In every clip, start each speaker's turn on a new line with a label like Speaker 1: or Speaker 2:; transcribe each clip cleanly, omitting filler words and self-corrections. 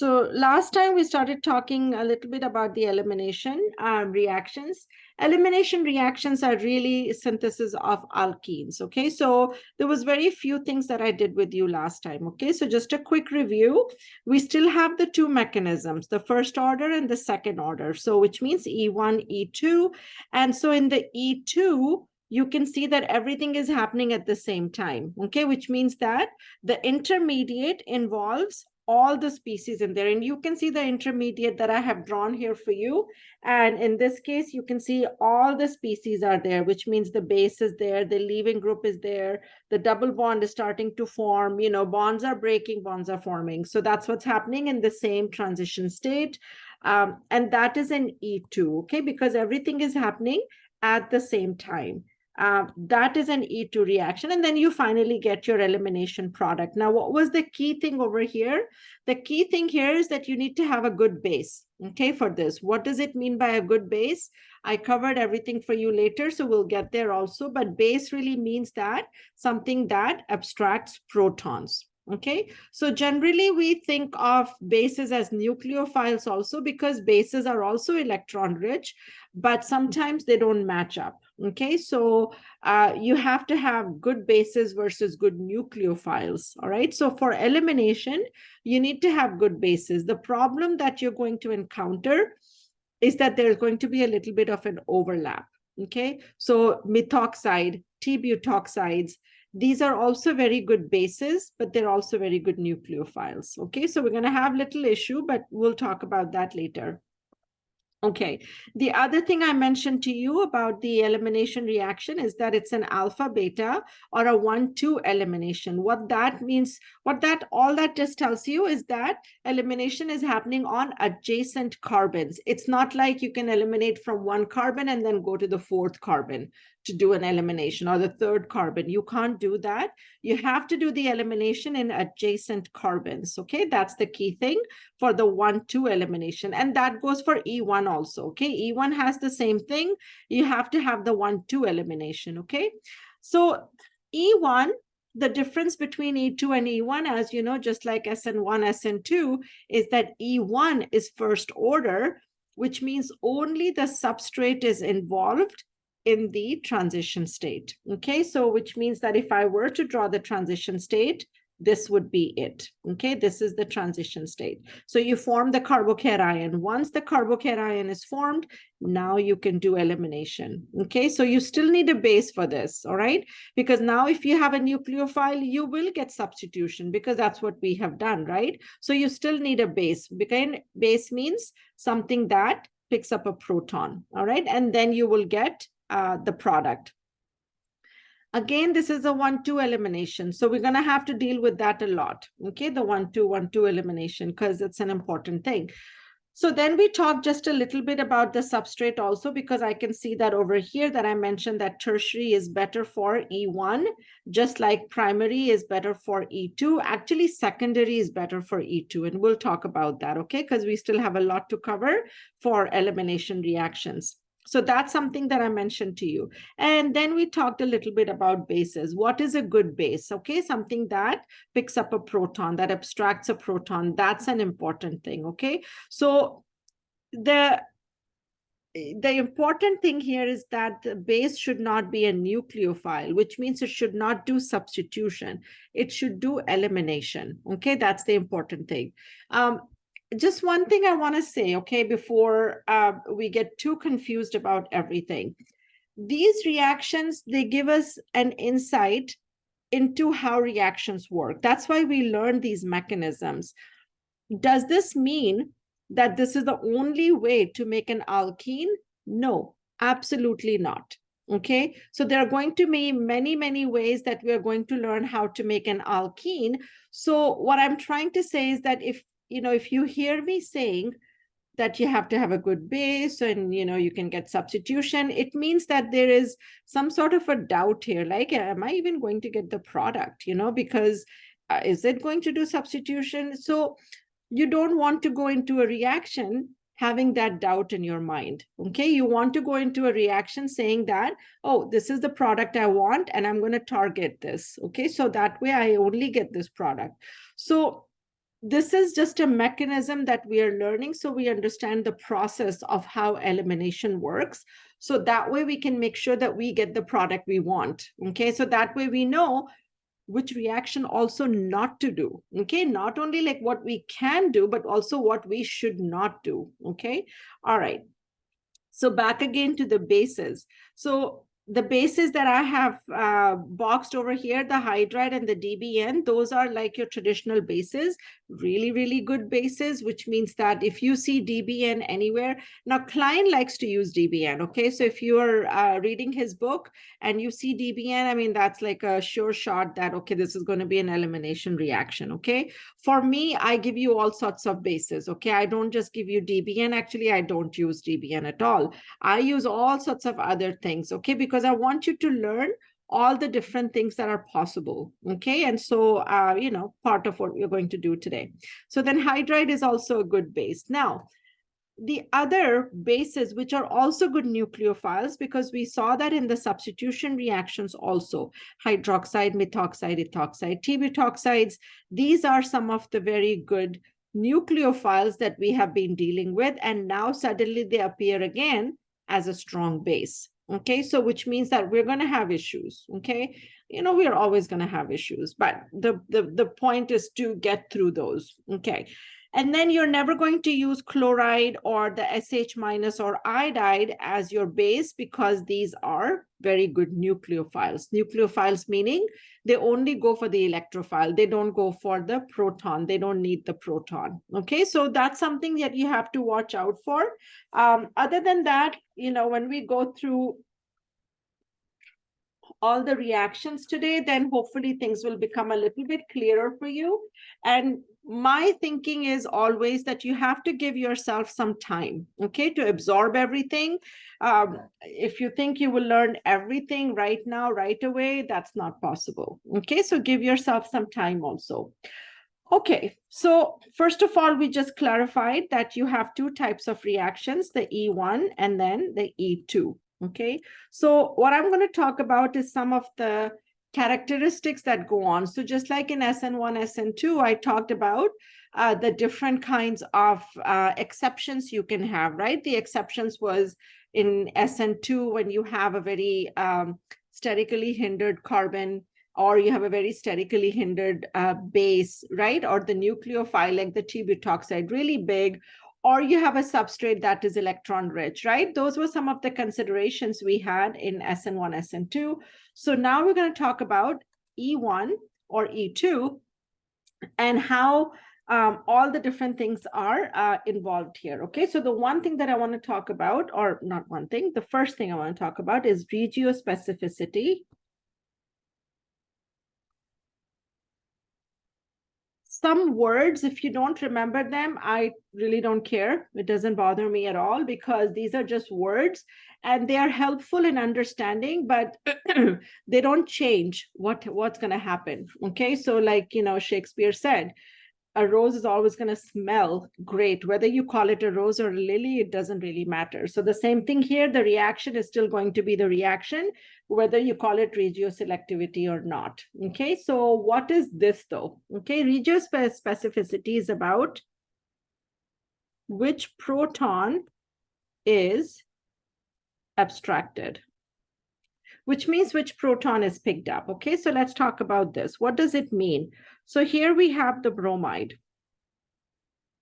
Speaker 1: So last time we started talking a little bit about the elimination reactions. Elimination reactions are really synthesis of alkenes, okay? So there was very few things that I did with you last time, okay? So just a quick review. We still have the two mechanisms, the first order and the second order. So which means E1, E2. And so in the E2, you can see that everything is happening at the same time, okay? Which means that the intermediate involves all the species in there. And you can see the intermediate that I have drawn here for you. And in this case, you can see all the species are there, which means the base is there, the leaving group is there, the double bond is starting to form, bonds are breaking, bonds are forming. So that's what's happening in the same transition state. And that is an E2, okay, because everything is happening at the same time. That is an E2 reaction. And then you finally get your elimination product. Now, what was the key thing over here? The key thing here is that you need to have a good base, okay, for this. What does it mean by a good base? I covered everything for you later, so we'll get there also. But base really means that something that abstracts protons. Okay, so generally we think of bases as nucleophiles also because bases are also electron rich, but sometimes they don't match up. Okay, so you have to have good bases versus good nucleophiles. All right, so for elimination, you need to have good bases. The problem that you're going to encounter is that there's going to be a little bit of an overlap. Okay, so methoxide, T-butoxides, these are also very good bases, but they're also very good nucleophiles. Okay, so we're going to have little issue, but we'll talk about that later. Okay, the other thing I mentioned to you about the elimination reaction is that it's an alpha beta or a 1-2 elimination. What that means, all that just tells you is that elimination is happening on adjacent carbons. It's not like you can eliminate from one carbon and then go to the fourth carbon to do an elimination, or the third carbon. You can't do that. You have to do the elimination in adjacent carbons. Okay, that's the key thing for the 1-2 elimination. And that goes for E1 also. Okay, E1 has the same thing. You have to have the 1-2 elimination. Okay, so E1, the difference between E2 and E1, as you know, just like SN1, SN2, is that E1 is first order, which means only the substrate is involved in the transition state. Okay, so which means that if I were to draw the transition state, this would be it. Okay, this is the transition state. So you form the carbocation. Once the carbocation is formed, now you can do elimination. Okay, so you still need a base for this, all right? Because now if you have a nucleophile, you will get substitution because that's what we have done, right? So you still need a base because base means something that picks up a proton, all right? And then you will get the product. Again, this is a 1-2 elimination. So we're going to have to deal with that a lot. Okay, the 1-2 elimination, because it's an important thing. So then we talk just a little bit about the substrate also, because I can see that over here that I mentioned that tertiary is better for E1, just like primary is better for E2. Actually, secondary is better for E2, and we'll talk about that, okay? Because we still have a lot to cover for elimination reactions. So that's something that I mentioned to you. And then we talked a little bit about bases. What is a good base? Okay, something that picks up a proton, that abstracts a proton. That's an important thing, okay? So the important thing here is that the base should not be a nucleophile, which means it should not do substitution. It should do elimination, okay? That's the important thing. Just one thing I want to say, okay, before we get too confused about everything. These reactions, they give us an insight into how reactions work. That's why we learn these mechanisms. Does this mean that this is the only way to make an alkene? No, absolutely not. Okay, so there are going to be many, many ways that we are going to learn how to make an alkene. So what I'm trying to say is that if you hear me saying that you have to have a good base and, you can get substitution, it means that there is some sort of a doubt here. Like, am I even going to get the product, because is it going to do substitution? So you don't want to go into a reaction having that doubt in your mind. Okay, you want to go into a reaction saying that, oh, this is the product I want and I'm going to target this. Okay, so that way I only get this product. So this is just a mechanism that we are learning so we understand the process of how elimination works. So that way we can make sure that we get the product we want. Okay, so that way we know which reaction also not to do. Okay, not only like what we can do, but also what we should not do. Okay, all right. So back again to the bases. So the bases that I have boxed over here, the hydride and the DBN, those are like your traditional bases, really, really good bases, which means that if you see DBN anywhere, now Klein likes to use DBN, okay? So if you are reading his book and you see DBN, I mean, that's like a sure shot that, okay, this is going to be an elimination reaction, okay? For me, I give you all sorts of bases, okay? I don't just give you DBN. Actually, I don't use DBN at all. I use all sorts of other things, okay? Because I want you to learn all the different things that are possible, okay? And so, part of what we're going to do today. So then hydride is also a good base. Now, the other bases, which are also good nucleophiles, because we saw that in the substitution reactions also, hydroxide, methoxide, ethoxide, T-butoxides, these are some of the very good nucleophiles that we have been dealing with, and now suddenly they appear again as a strong base. Okay, so which means that we're going to have issues. Okay, we're always going to have issues, but the point is to get through those. Okay. And then you're never going to use chloride or the SH minus or iodide as your base, because these are very good nucleophiles. Nucleophiles meaning they only go for the electrophile. They don't go for the proton. They don't need the proton. Okay, so that's something that you have to watch out for. Other than that, when we go through all the reactions today, then hopefully things will become a little bit clearer for you. And my thinking is always that you have to give yourself some time, okay, to absorb everything. If you think you will learn everything right now, right away, that's not possible. Okay, so give yourself some time also. Okay, so first of all, we just clarified that you have two types of reactions, the E1 and then the E2. Okay, so what I'm going to talk about is some of the characteristics that go on. So just like in SN1, SN2, I talked about the different kinds of exceptions you can have, right? The exceptions was in SN2 when you have a very sterically hindered carbon, or you have a very sterically hindered base, right? Or the nucleophile, like the T-butoxide, really big, or you have a substrate that is electron rich, right? Those were some of the considerations we had in SN1, SN2. So now we're going to talk about E1 or E2 and how all the different things are involved here. Okay, so the one thing that I want to talk about, or not one thing, the first thing I want to talk about is regiospecificity. Some words, if you don't remember them, I really don't care. It doesn't bother me at all, because these are just words and they are helpful in understanding, but they don't change what's going to happen. Okay, so like, Shakespeare said, a rose is always going to smell great. Whether you call it a rose or a lily, it doesn't really matter. So the same thing here, the reaction is still going to be the reaction, whether you call it regioselectivity or not. Okay, so what is this though? Okay, regiospecificity is about which proton is abstracted, which means which proton is picked up. Okay, so let's talk about this. What does it mean? So here we have the bromide.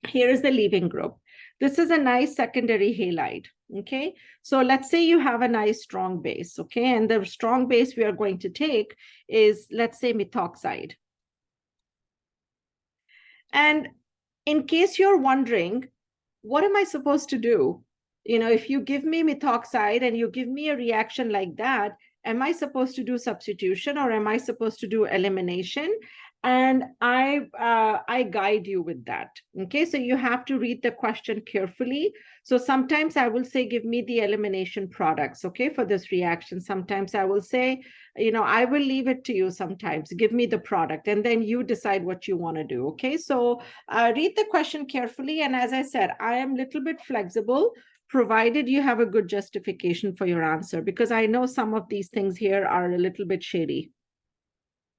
Speaker 1: Here is the leaving group. This is a nice secondary halide. Okay, so let's say you have a nice strong base. Okay, and the strong base we are going to take is, let's say, methoxide. And in case you're wondering, what am I supposed to do? If you give me methoxide and you give me a reaction like that, am I supposed to do substitution or am I supposed to do elimination? And I guide you with that. Okay, so you have to read the question carefully. So sometimes I will say, give me the elimination products, okay, for this reaction. Sometimes I will say, I will leave it to you sometimes. Give me the product and then you decide what you want to do. Okay, so read the question carefully. And as I said, I am a little bit flexible, provided you have a good justification for your answer, because I know some of these things here are a little bit shady.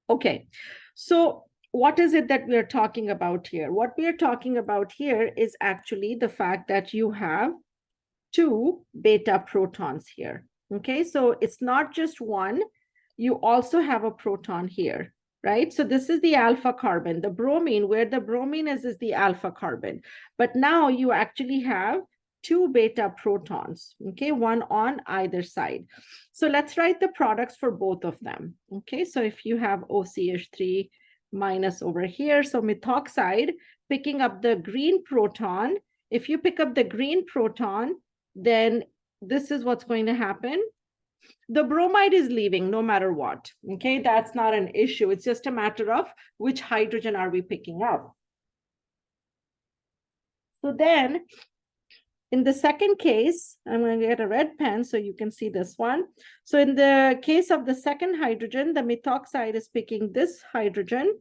Speaker 1: Okay, so what is it that we are talking about here? What we are talking about here is actually the fact that you have two beta protons here. Okay, so it's not just one, you also have a proton here, right? So this is the alpha carbon. The bromine, where the bromine is the alpha carbon. But now you actually have two beta protons, okay, one on either side. So let's write the products for both of them. Okay, so if you have OCH3 minus over here, so methoxide picking up the green proton, if you pick up the green proton, then this is what's going to happen. The bromide is leaving no matter what. Okay, that's not an issue. It's just a matter of which hydrogen are we picking up. So then in the second case, I'm going to get a red pen so you can see this one. So in the case of the second hydrogen, the methoxide is picking this hydrogen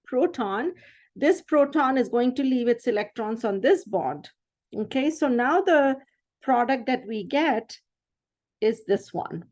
Speaker 1: proton. This proton is going to leave its electrons on this bond. Okay, so now the product that we get is this one.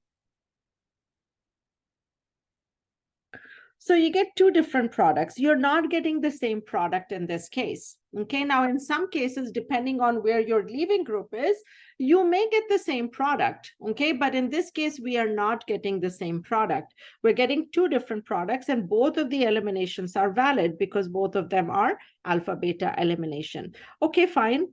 Speaker 1: So you get two different products. You're not getting the same product in this case. Okay, now in some cases, depending on where your leaving group is, you may get the same product. Okay, but in this case, we are not getting the same product. We're getting two different products, and both of the eliminations are valid because both of them are alpha beta elimination. Okay, fine.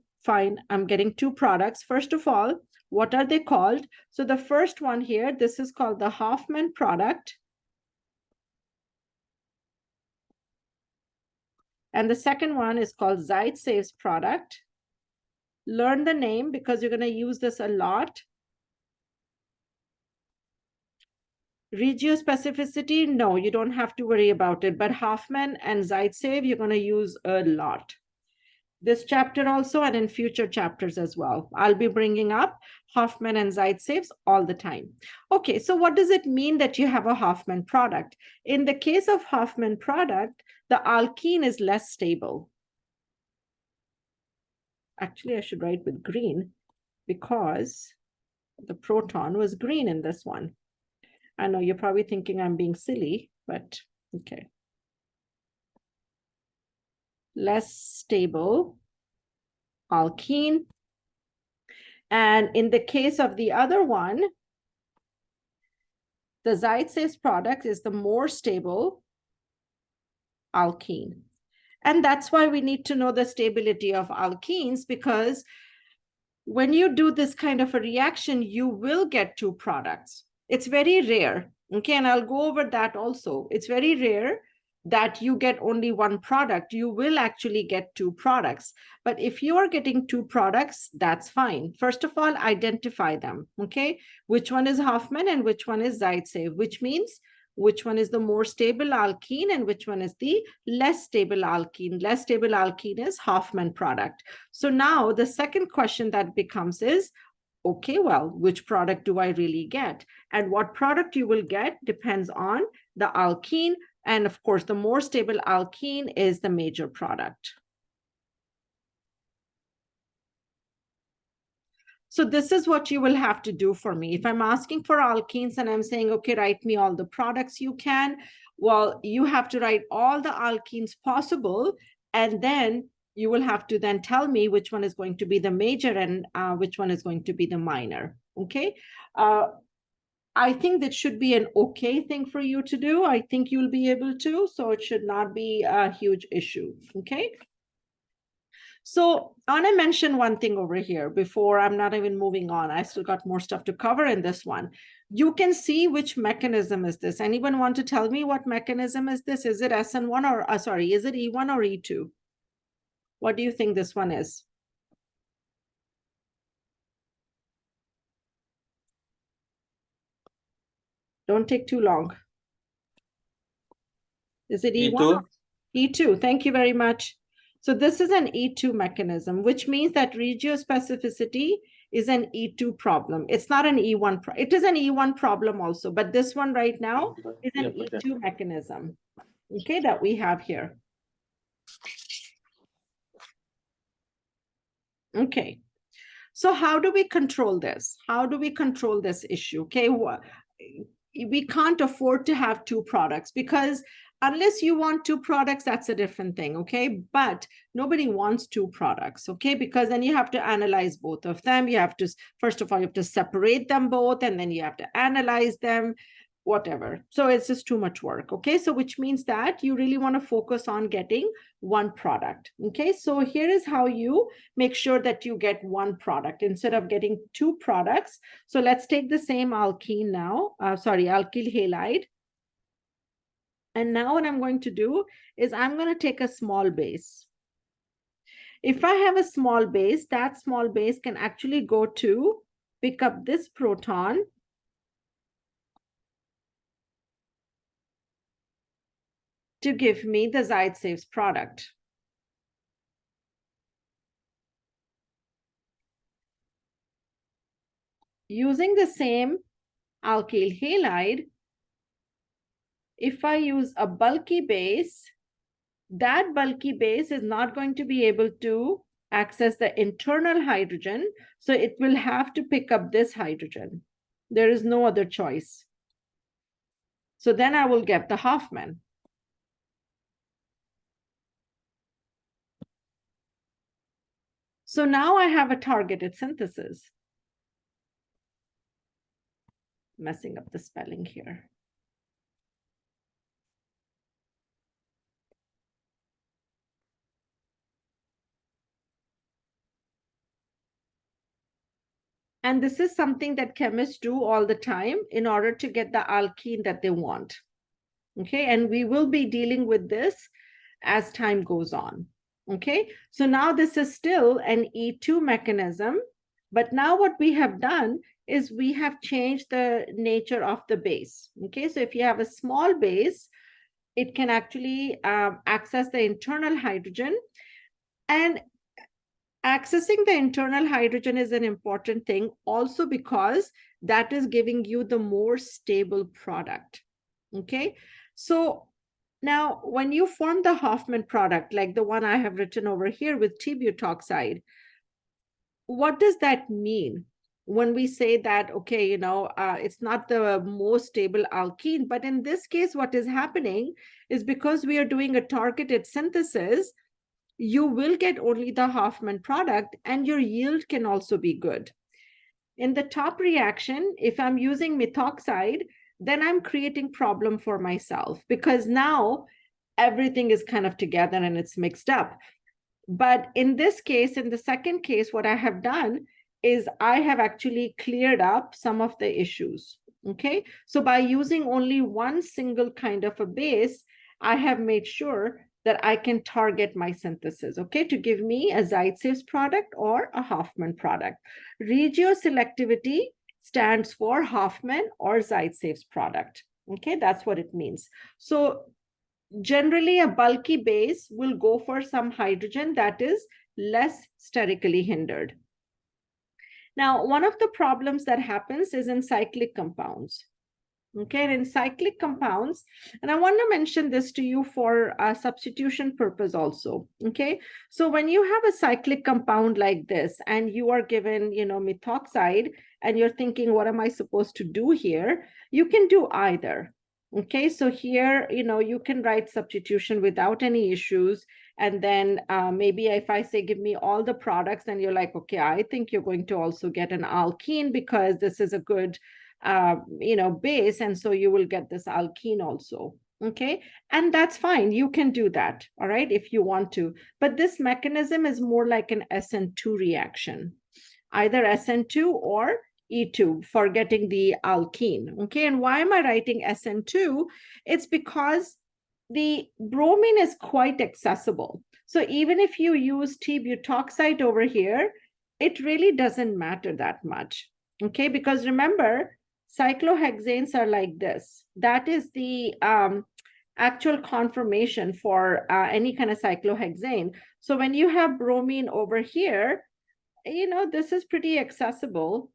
Speaker 1: I'm getting two products. First of all, what are they called? So the first one here, this is called the Hoffman product. And the second one is called Zaitsev's product. Learn the name because you're going to use this a lot. Regiospecificity, no, you don't have to worry about it. But Hoffman and Zaitsev, you're going to use a lot. This chapter also, and in future chapters as well. I'll be bringing up Hoffman and Zaitsev's all the time. Okay, so what does it mean that you have a Hoffman product? In the case of Hoffman product, the alkene is less stable. Actually, I should write with green because the proton was green in this one. I know you're probably thinking I'm being silly, but okay. Less stable alkene. And in the case of the other one, the Zaitsev's product is the more stable alkene. And that's why we need to know the stability of alkenes, because when you do this kind of a reaction, you will get two products. It's very rare. Okay, and I'll go over that also. It's very rare that you get only one product. You will actually get two products. But if you are getting two products, that's fine. First of all, identify them. Okay, which one is Hoffman and which one is Zaitsev, which means which one is the more stable alkene and which one is the less stable alkene. Less stable alkene is Hoffman product. So now the second question that becomes is, okay, well, which product do I really get? And what product you will get depends on the alkene. And of course, the more stable alkene is the major product. So this is what you will have to do for me. If I'm asking for alkenes and I'm saying, okay, write me all the products you can, well, you have to write all the alkenes possible, and then you will have to then tell me which one is going to be the major and which one is going to be the minor, okay? I think that should be an okay thing for you to do. I think you'll be able to, so it should not be a huge issue, okay? So I want to mention one thing over here before I'm not even moving on. I still got more stuff to cover in this one. You can see which mechanism is this. Anyone want to tell me what mechanism is this? Is it SN1 or, sorry, is it E1 or E2? What do you think this one is? Don't take too long. Is it E1? E2, thank you very much. So this is an E2 mechanism, which means that regiospecificity is an E2 problem. It's not an E1. It is an E1 problem also, but this one right now is an E2 mechanism, okay, that we have here. Okay, so how do we control this? How do we control this issue? Okay, we can't afford to have two products because unless you want two products, that's a different thing, okay? But nobody wants two products, okay? Because then you have to analyze both of them. You have to, first of all, you have to separate them both, and then you have to analyze them, whatever. So it's just too much work, okay? So which means that you really want to focus on getting one product, okay? So here is how you make sure that you get one product instead of getting two products. So let's take the same alkene now, alkyl halide. And now what I'm going to do is I'm going to take a small base. If I have a small base, that small base can actually go to pick up this proton to give me the Zaitsev product. Using the same alkyl halide, if I use a bulky base, that bulky base is not going to be able to access the internal hydrogen, so it will have to pick up this hydrogen. There is no other choice. So then I will get the Hofmann. So now I have a targeted synthesis. Messing up the spelling here. And this is something that chemists do all the time in order to get the alkene that they want. Okay, and we will be dealing with this as time goes on. Okay, so now this is still an E2 mechanism, but now what we have done is we have changed the nature of the base. Okay, so if you have a small base, it can actually access the internal hydrogen. And accessing the internal hydrogen is an important thing also because that is giving you the more stable product. Okay, so now when you form the Hofmann product, like the one I have written over here with T-butoxide, what does that mean? When we say that, okay, it's not the most stable alkene, but in this case, what is happening is because we are doing a targeted synthesis, you will get only the Hofmann product and your yield can also be good. In the top reaction, if I'm using methoxide, then I'm creating problem for myself because now everything is kind of together and it's mixed up. But in this case, in the second case, what I have done is I have actually cleared up some of the issues. Okay, so by using only one single kind of a base, I have made sure that I can target my synthesis, okay, to give me a Zaitsev product or a Hofmann product. Regioselectivity stands for Hofmann or Zaitsev's product. Okay, that's what it means. So generally, a bulky base will go for some hydrogen that is less sterically hindered. Now, one of the problems that happens is in cyclic compounds. Okay, and in cyclic compounds, and I want to mention this to you for a substitution purpose also. Okay, so when you have a cyclic compound like this and you are given, methoxide, and you're thinking, what am I supposed to do here? You can do either. Okay, so here, you can write substitution without any issues. And then maybe if I say, give me all the products, then you're like, okay, I think you're going to also get an alkene because this is a good base, and so you will get this alkene also. Okay, and that's fine, you can do that, all right, if you want to. But this mechanism is more like an SN2 reaction, either SN2 or E2 for getting the alkene. Okay, and why am I writing SN2? It's because the bromine is quite accessible. So even if you use T-butoxide over here, it really doesn't matter that much. Okay, because remember, cyclohexanes are like this. That is the actual conformation for any kind of cyclohexane. So when you have bromine over here, this is pretty accessible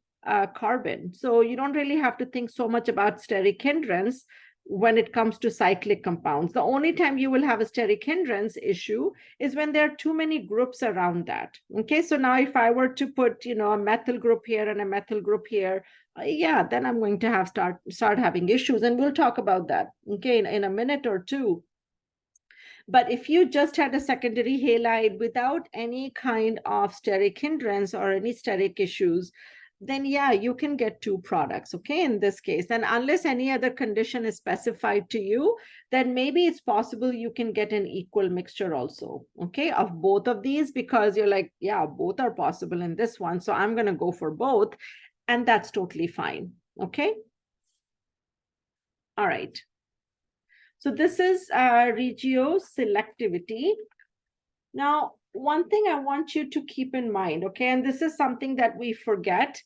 Speaker 1: carbon. So you don't really have to think so much about steric hindrance when it comes to cyclic compounds. The only time you will have a steric hindrance issue is when there are too many groups around that. Okay, so now if I were to put, a methyl group here and a methyl group here, then I'm going to have start having issues, and we'll talk about that, okay, in a minute or two. But if you just had a secondary halide without any kind of steric hindrance or any steric issues, then yeah, you can get two products, okay, in this case. And unless any other condition is specified to you, then maybe it's possible you can get an equal mixture also, okay, of both of these, because you're like, yeah, both are possible in this one, so I'm going to go for both, and that's totally fine, okay? All right. So this is regio selectivity. Now, one thing I want you to keep in mind, okay, and this is something that we forget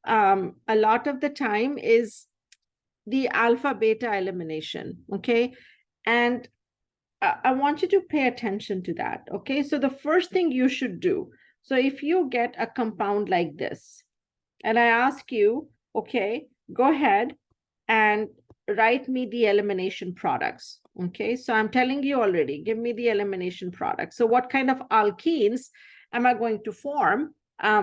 Speaker 1: a lot of the time, is the alpha beta elimination, okay? And I want you to pay attention to that, okay? So the first thing you should do, so if you get a compound like this, and I ask you, okay, go ahead and write me the elimination products. Okay, so I'm telling you already, give me the elimination products. So what kind of alkenes am I going to form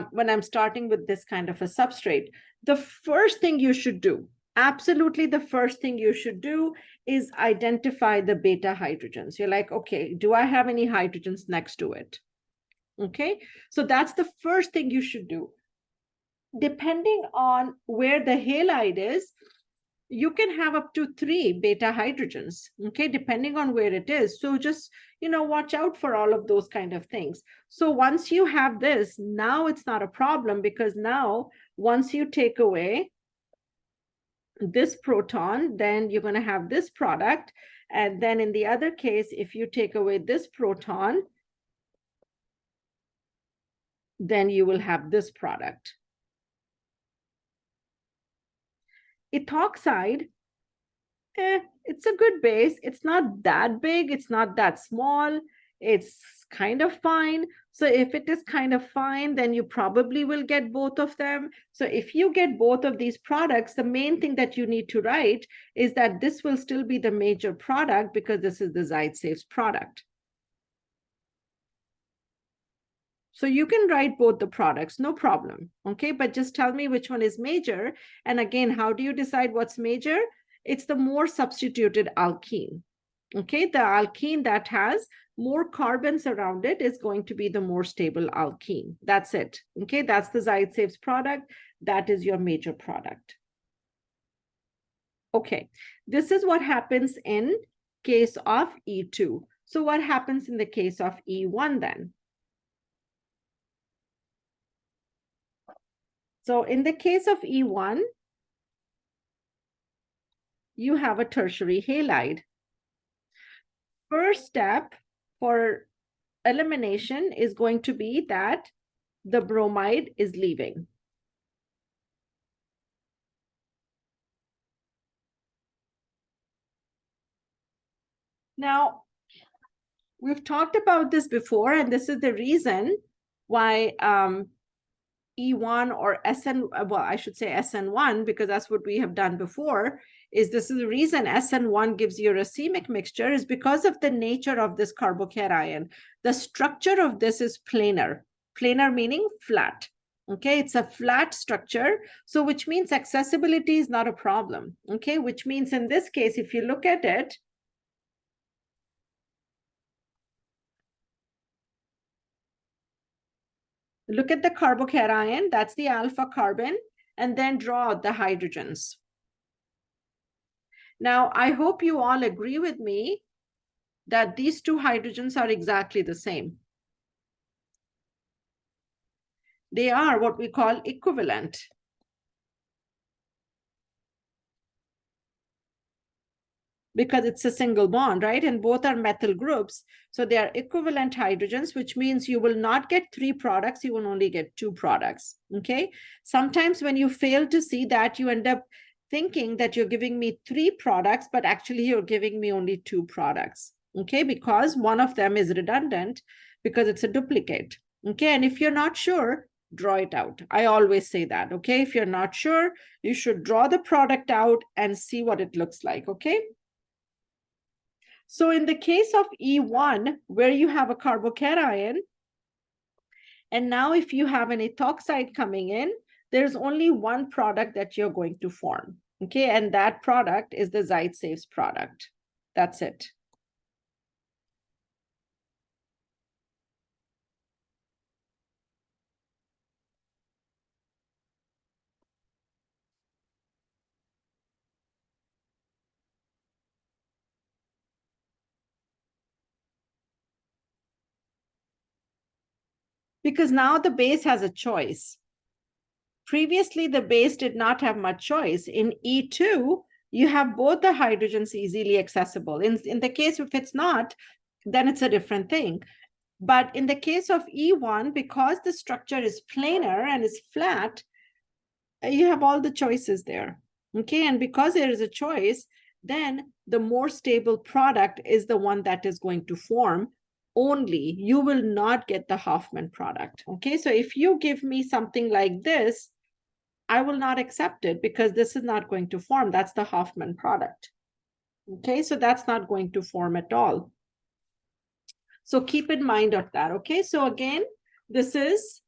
Speaker 1: when I'm starting with this kind of a substrate? The first thing you should do, absolutely the first thing you should do, is identify the beta hydrogens. You're like, okay, do I have any hydrogens next to it? Okay, so that's the first thing you should do. Depending on where the halide is, you can have up to 3 beta hydrogens, okay, depending on where it is. So just, watch out for all of those kind of things. So once you have this, now it's not a problem, because now once you take away this proton, then you're going to have this product. And then in the other case, if you take away this proton, then you will have this product. Ethoxide, it's a good base. It's not that big. It's not that small. It's kind of fine. So if it is kind of fine, then you probably will get both of them. So if you get both of these products, the main thing that you need to write is that this will still be the major product, because this is the Zaitsev product. So you can write both the products, no problem, okay? But just tell me which one is major. And again, how do you decide what's major? It's the more substituted alkene, okay? The alkene that has more carbons around it is going to be the more stable alkene. That's it, okay? That's the Zaitsev's product. That is your major product. Okay, this is what happens in case of E2. So what happens in the case of E1 then? So in the case of E1, you have a tertiary halide. First step for elimination is going to be that the bromide is leaving. Now, we've talked about this before, and this is the reason why E1 or SN, well, I should say SN1, because that's what we have done before, is this is the reason SN1 gives you a racemic mixture, is because of the nature of this carbocation. The structure of this is planar. Planar meaning flat. Okay, it's a flat structure. So which means accessibility is not a problem. Okay, which means in this case, if you look at it, look at the carbocation, that's the alpha carbon, and then draw the hydrogens. Now, I hope you all agree with me that these two hydrogens are exactly the same. They are what we call equivalent. Because it's a single bond, right? And both are methyl groups. So they are equivalent hydrogens, which means you will not get 3 products, you will only get 2 products, okay? Sometimes when you fail to see that, you end up thinking that you're giving me 3 products, but actually you're giving me only 2 products, okay? Because one of them is redundant, because it's a duplicate, okay? And if you're not sure, draw it out. I always say that, okay? If you're not sure, you should draw the product out and see what it looks like, okay? So in the case of E1, where you have a carbocation, and now if you have an ethoxide coming in, there's only one product that you're going to form, okay? And that product is the Zaitsev's product. That's it. because now the base has a choice. Previously, the base did not have much choice. In E2, you have both the hydrogens easily accessible. In the case if it's not, then it's a different thing. But in the case of E1, because the structure is planar and is flat, you have all the choices there. Okay, and because there is a choice, then the more stable product is the one that is going to form only. You will not get the Hoffman product. Okay, so if you give me something like this, I will not accept it because this is not going to form. That's the Hoffman product. Okay, so that's not going to form at all. So keep in mind of that. Okay, so again, this is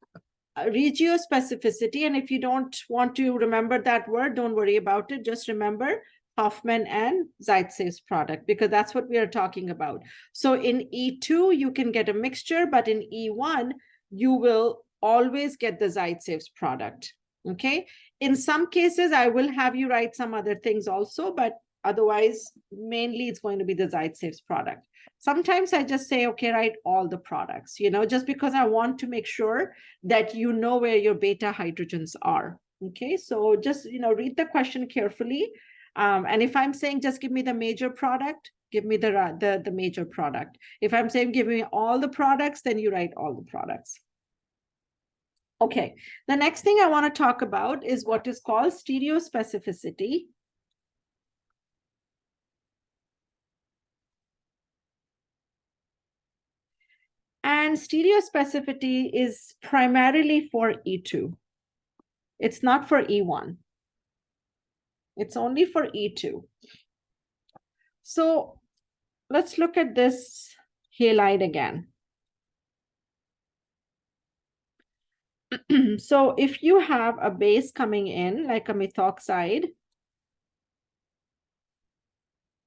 Speaker 1: regiospecificity. And if you don't want to remember that word, don't worry about it. Just remember Hoffman and Zaitsev's product, because that's what we are talking about. So in E2, you can get a mixture, but in E1, you will always get the Zaitsev's product. Okay. In some cases, I will have you write some other things also, but otherwise, mainly it's going to be the Zaitsev's product. Sometimes I just say, okay, write all the products, just because I want to make sure that you know where your beta hydrogens are. Okay, so just, read the question carefully. And if I'm saying just give me the major product, give me the major product. If I'm saying give me all the products, then you write all the products. Okay, the next thing I want to talk about is what is called stereospecificity. And stereospecificity is primarily for E2. It's not for E1. It's only for E2. So let's look at this halide again. So if you have a base coming in, like a methoxide,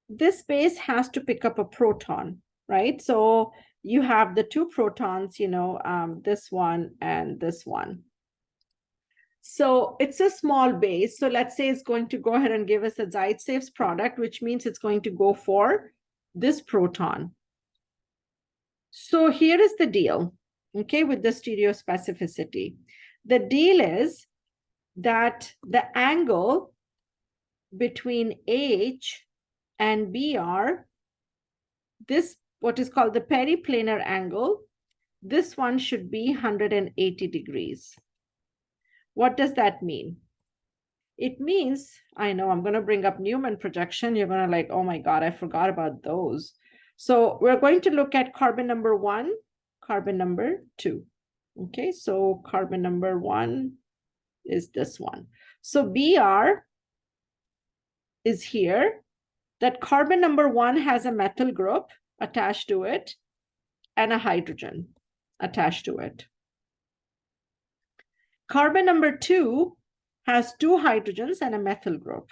Speaker 1: this base has to pick up a proton, right? So you have the two protons, this one and this one. So it's a small base. So let's say it's going to go ahead and give us a Zaitsev's product, which means it's going to go for this proton. So here is the deal, okay, with the stereospecificity. The deal is that the angle between H and BR, this, what is called the periplanar angle, this one should be 180 degrees. What does that mean? It means, I know I'm going to bring up Newman projection. You're going to like, oh my God, I forgot about those. So we're going to look at carbon number 1, carbon number 2. Okay, so carbon number 1 is this one. So Br is here. That carbon number 1 has a methyl group attached to it and a hydrogen attached to it. Carbon number 2 has 2 hydrogens and a methyl group.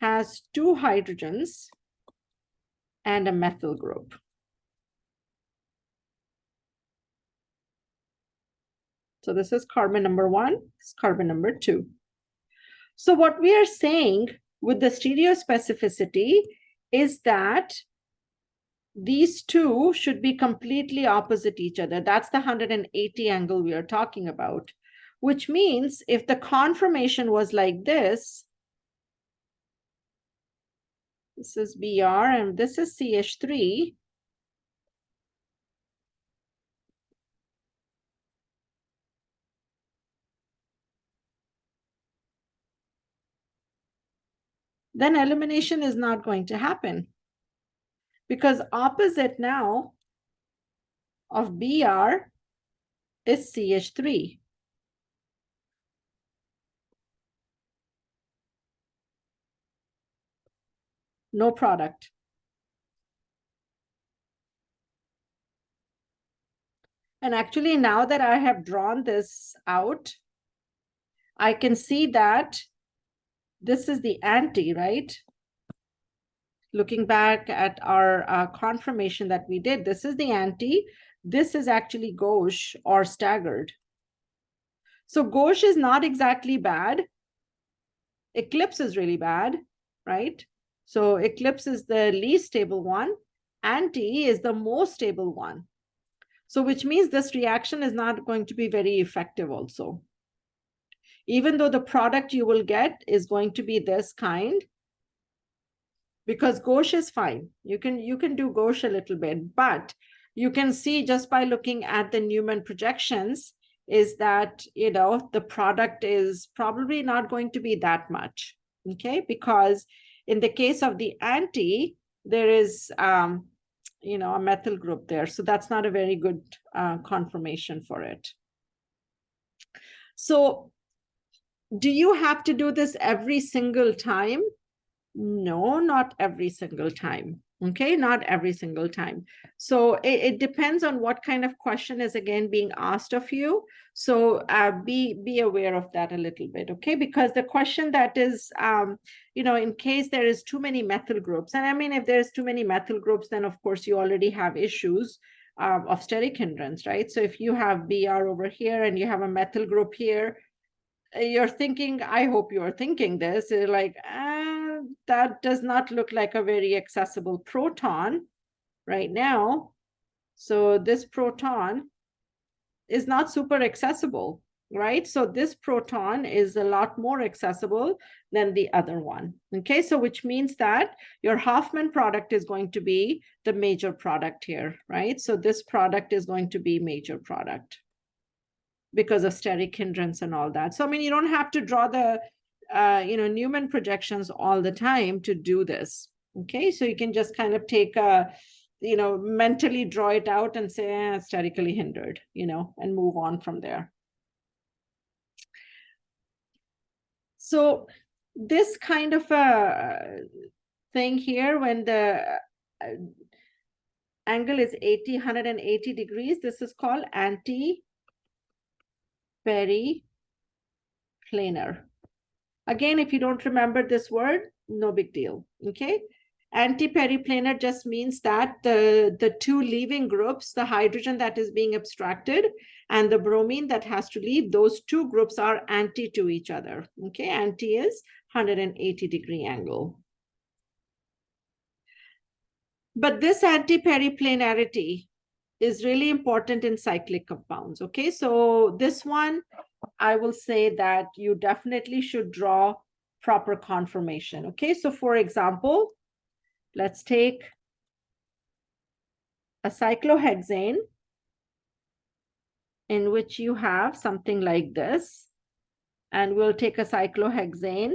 Speaker 1: Has 2 hydrogens and a methyl group. So this is carbon number 1, this is carbon number 2. So what we are saying with the stereospecificity is that these two should be completely opposite each other. That's the 180 angle we are talking about, which means if the conformation was like this is Br and this is CH3, then elimination is not going to happen, because opposite now of Br is CH3. No product. And actually, now that I have drawn this out, I can see that this is the anti, right? Looking back at our confirmation that we did, this is the anti. This is actually gauche or staggered. So gauche is not exactly bad. Eclipse is really bad, right? So eclipse is the least stable one. Anti is the most stable one. So which means this reaction is not going to be very effective also. Even though the product you will get is going to be this kind, because gauche is fine. You can do gauche a little bit, but you can see just by looking at the Newman projections is that, the product is probably not going to be that much, okay? Because in the case of the anti, there is, a methyl group there. So that's not a very good confirmation for it. So do you have to do this every single time? No, not every single time. Okay, not every single time. So it depends on what kind of question is again being asked of you. So be aware of that a little bit, okay? Because the question that is, in case there is too many methyl groups, and I mean, if there's too many methyl groups, then of course you already have issues of steric hindrance, right? So if you have Br over here and you have a methyl group here, you're thinking, I hope you're thinking this, you're like, that does not look like a very accessible proton right now. So this proton is not super accessible, right? So this proton is a lot more accessible than the other one, okay? So which means that your Hoffman product is going to be the major product here, right? So this product is going to be major product because of steric hindrance and all that. So, I mean, you don't have to draw the, Newman projections all the time to do this, okay? So you can just kind of take a, mentally draw it out and say, sterically hindered, and move on from there. So this kind of a thing here, when the angle is 180 degrees, this is called anti-periplanar. Again, if you don't remember this word, no big deal, okay? Anti-periplanar just means that the two leaving groups, the hydrogen that is being abstracted and the bromine that has to leave, those two groups are anti to each other, okay? Anti is 180-degree angle. But this anti-periplanarity is really important in cyclic compounds, okay? So this one, I will say that you definitely should draw proper conformation, okay? So for example, let's take a cyclohexane in which you have something like this, and we'll take a cyclohexane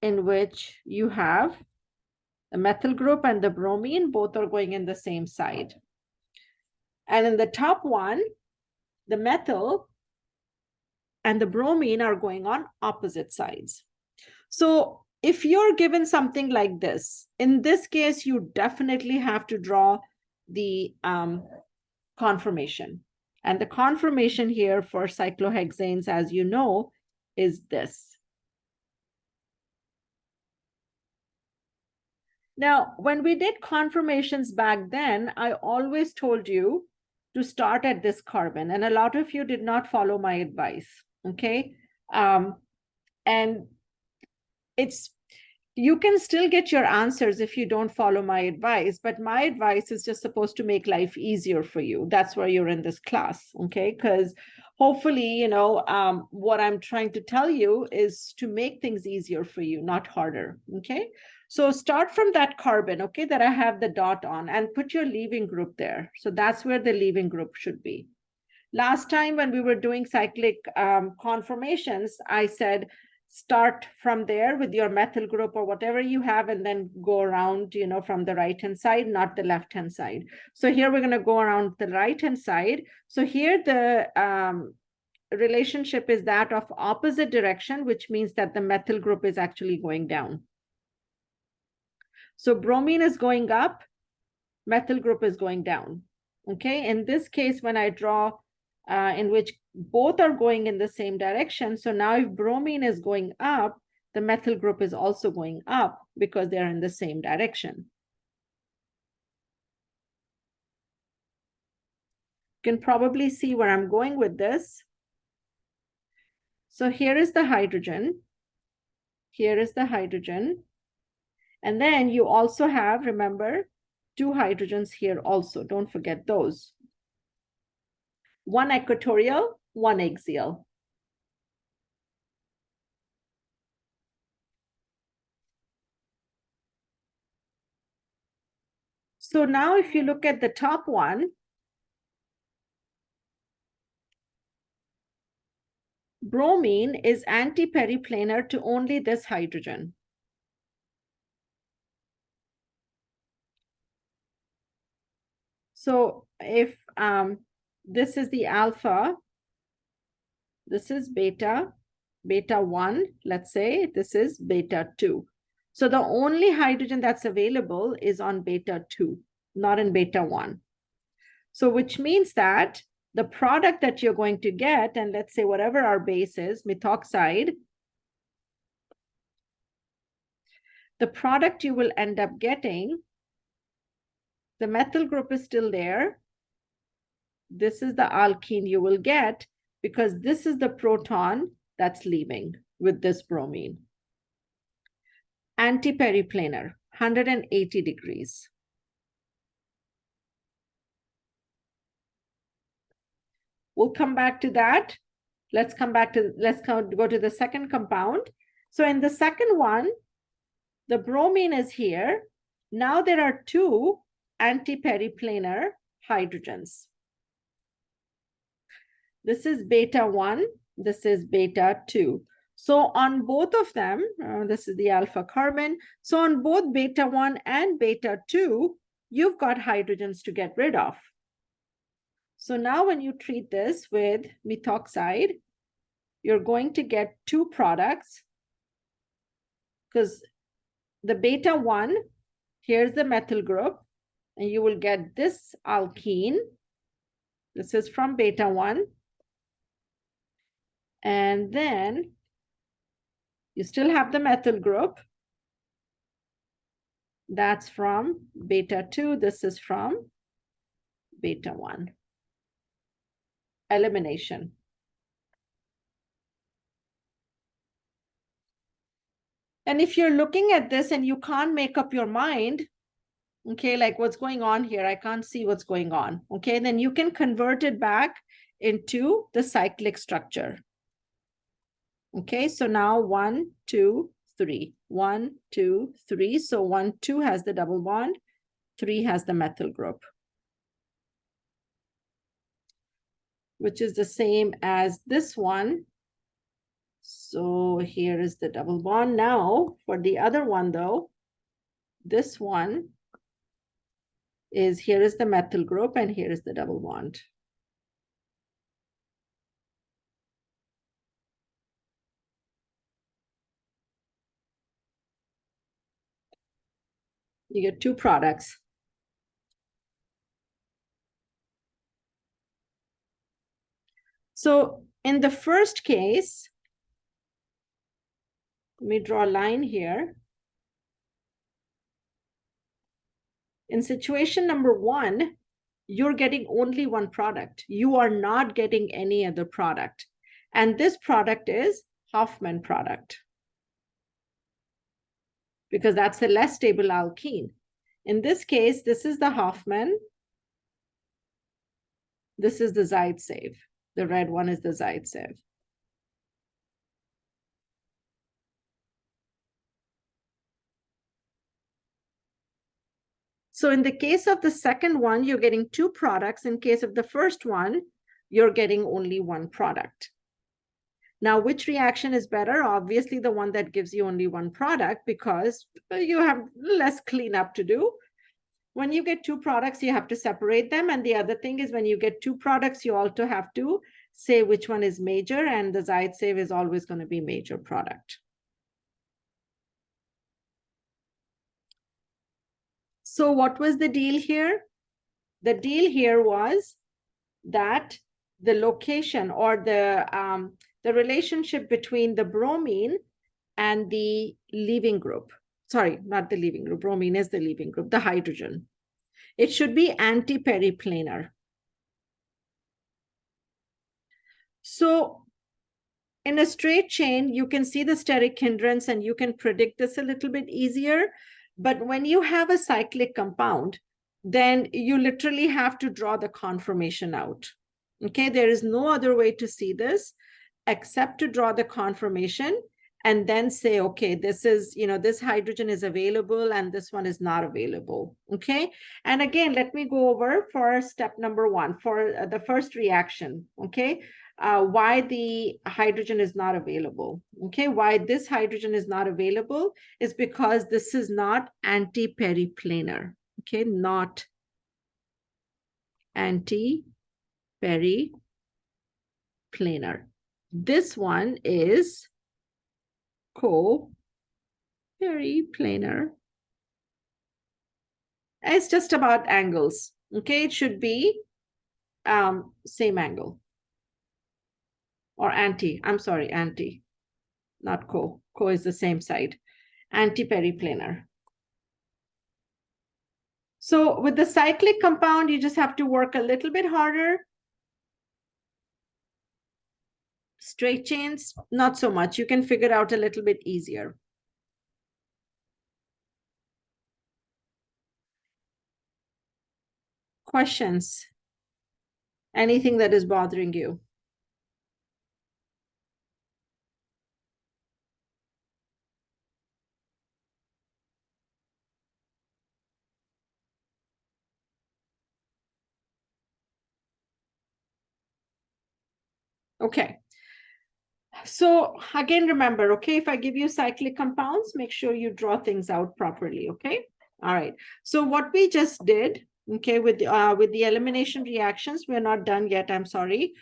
Speaker 1: in which you have the methyl group and the bromine, both are going in the same side. And in the top one, the methyl and the bromine are going on opposite sides. So if you're given something like this, in this case, you definitely have to draw the conformation. And the conformation here for cyclohexanes, as you know, is this. Now, when we did conformations back then, I always told you to start at this carbon, and a lot of you did not follow my advice, okay? And you can still get your answers if you don't follow my advice, but my advice is just supposed to make life easier for you. That's why you're in this class, okay? Because hopefully, what I'm trying to tell you is to make things easier for you, not harder, okay? So start from that carbon, okay, that I have the dot on, and put your leaving group there. So that's where the leaving group should be. Last time when we were doing cyclic conformations, I said, start from there with your methyl group or whatever you have, and then go around, from the right-hand side, not the left-hand side. So here we're going to go around the right-hand side. So here the relationship is that of opposite direction, which means that the methyl group is actually going down. So bromine is going up, methyl group is going down. Okay, in this case, when I draw in which both are going in the same direction, so now if bromine is going up, the methyl group is also going up because they're in the same direction. You can probably see where I'm going with this. So here is the hydrogen. Here is the hydrogen. And then you also have, remember, 2 hydrogens here also. Don't forget those. 1 equatorial, 1 axial. So now if you look at the top one, bromine is anti-periplanar to only this hydrogen. So if this is the alpha, this is beta, beta 1, let's say, this is beta 2. So the only hydrogen that's available is on beta 2, not in beta 1. So which means that the product that you're going to get, and let's say whatever our base is, methoxide, the product you will end up getting, the methyl group is still there. This is the alkene you will get because this is the proton that's leaving with this bromine. Anti-periplanar, 180 degrees. We'll come back to that. Let's go to the second compound. So in the second one, the bromine is here. Now there are 2 anti-periplanar hydrogens. This is beta 1, this is beta 2. So on both of them, this is the alpha carbon. So on both beta 1 and beta 2, you've got hydrogens to get rid of. So now when you treat this with methoxide, you're going to get 2 products because the beta 1, here's the methyl group, and you will get this alkene. This is from beta 1. And then you still have the methyl group. That's from beta 2. This is from beta 1. Elimination. And if you're looking at this and you can't make up your mind, okay, like what's going on here, I can't see what's going on, okay, then you can convert it back into the cyclic structure. Okay, so now 1, 2, 3, 1, 2, 3. So 1, 2 has the double bond, 3 has the methyl group, which is the same as this one. So here is the double bond. Now for the other one though, this one is, here is the methyl group and here is the double bond. You get 2 products. So in the first case, let me draw a line here. In situation number 1, you're getting only 1 product. You are not getting any other product. And this product is Hofmann product, because that's the less stable alkene. In this case, this is the Hofmann. This is the Zaitsev. The red one is the Zaitsev. So in the case of the second one, you're getting 2 products. In case of the first one, you're getting only 1 product. Now, which reaction is better? Obviously, the one that gives you only 1 product, because you have less cleanup to do. When you get 2 products, you have to separate them. And the other thing is, when you get 2 products, you also have to say which one is major, and the Zaitsev is always going to be major product. So what was the deal here? The deal here was that the location, or the relationship between the bromine and the leaving group, sorry, not the leaving group, bromine is the leaving group, the hydrogen, it should be anti-periplanar. So in a straight chain, you can see the steric hindrance and you can predict this a little bit easier. But when you have a cyclic compound, then you literally have to draw the conformation out. Okay, there is no other way to see this except to draw the conformation and then say, okay, this is, this hydrogen is available and this one is not available. Okay, and again, let me go over for step number one for the first reaction. Okay, why the hydrogen is not available. Okay, why this hydrogen is not available is because this is not anti-periplanar. Okay, not anti-periplanar. This one is co-periplanar. It's just about angles. Okay, it should be same angle. Or anti, I'm sorry, anti, not co. Co is the same side. Anti-periplanar. So with the cyclic compound, you just have to work a little bit harder. Straight chains, not so much. You can figure out a little bit easier. Questions? Anything that is bothering you? Okay. So again, remember, okay, if I give you cyclic compounds, make sure you draw things out properly, okay? All right. So what we just did, okay, with the elimination reactions, we're not done yet, I'm sorry,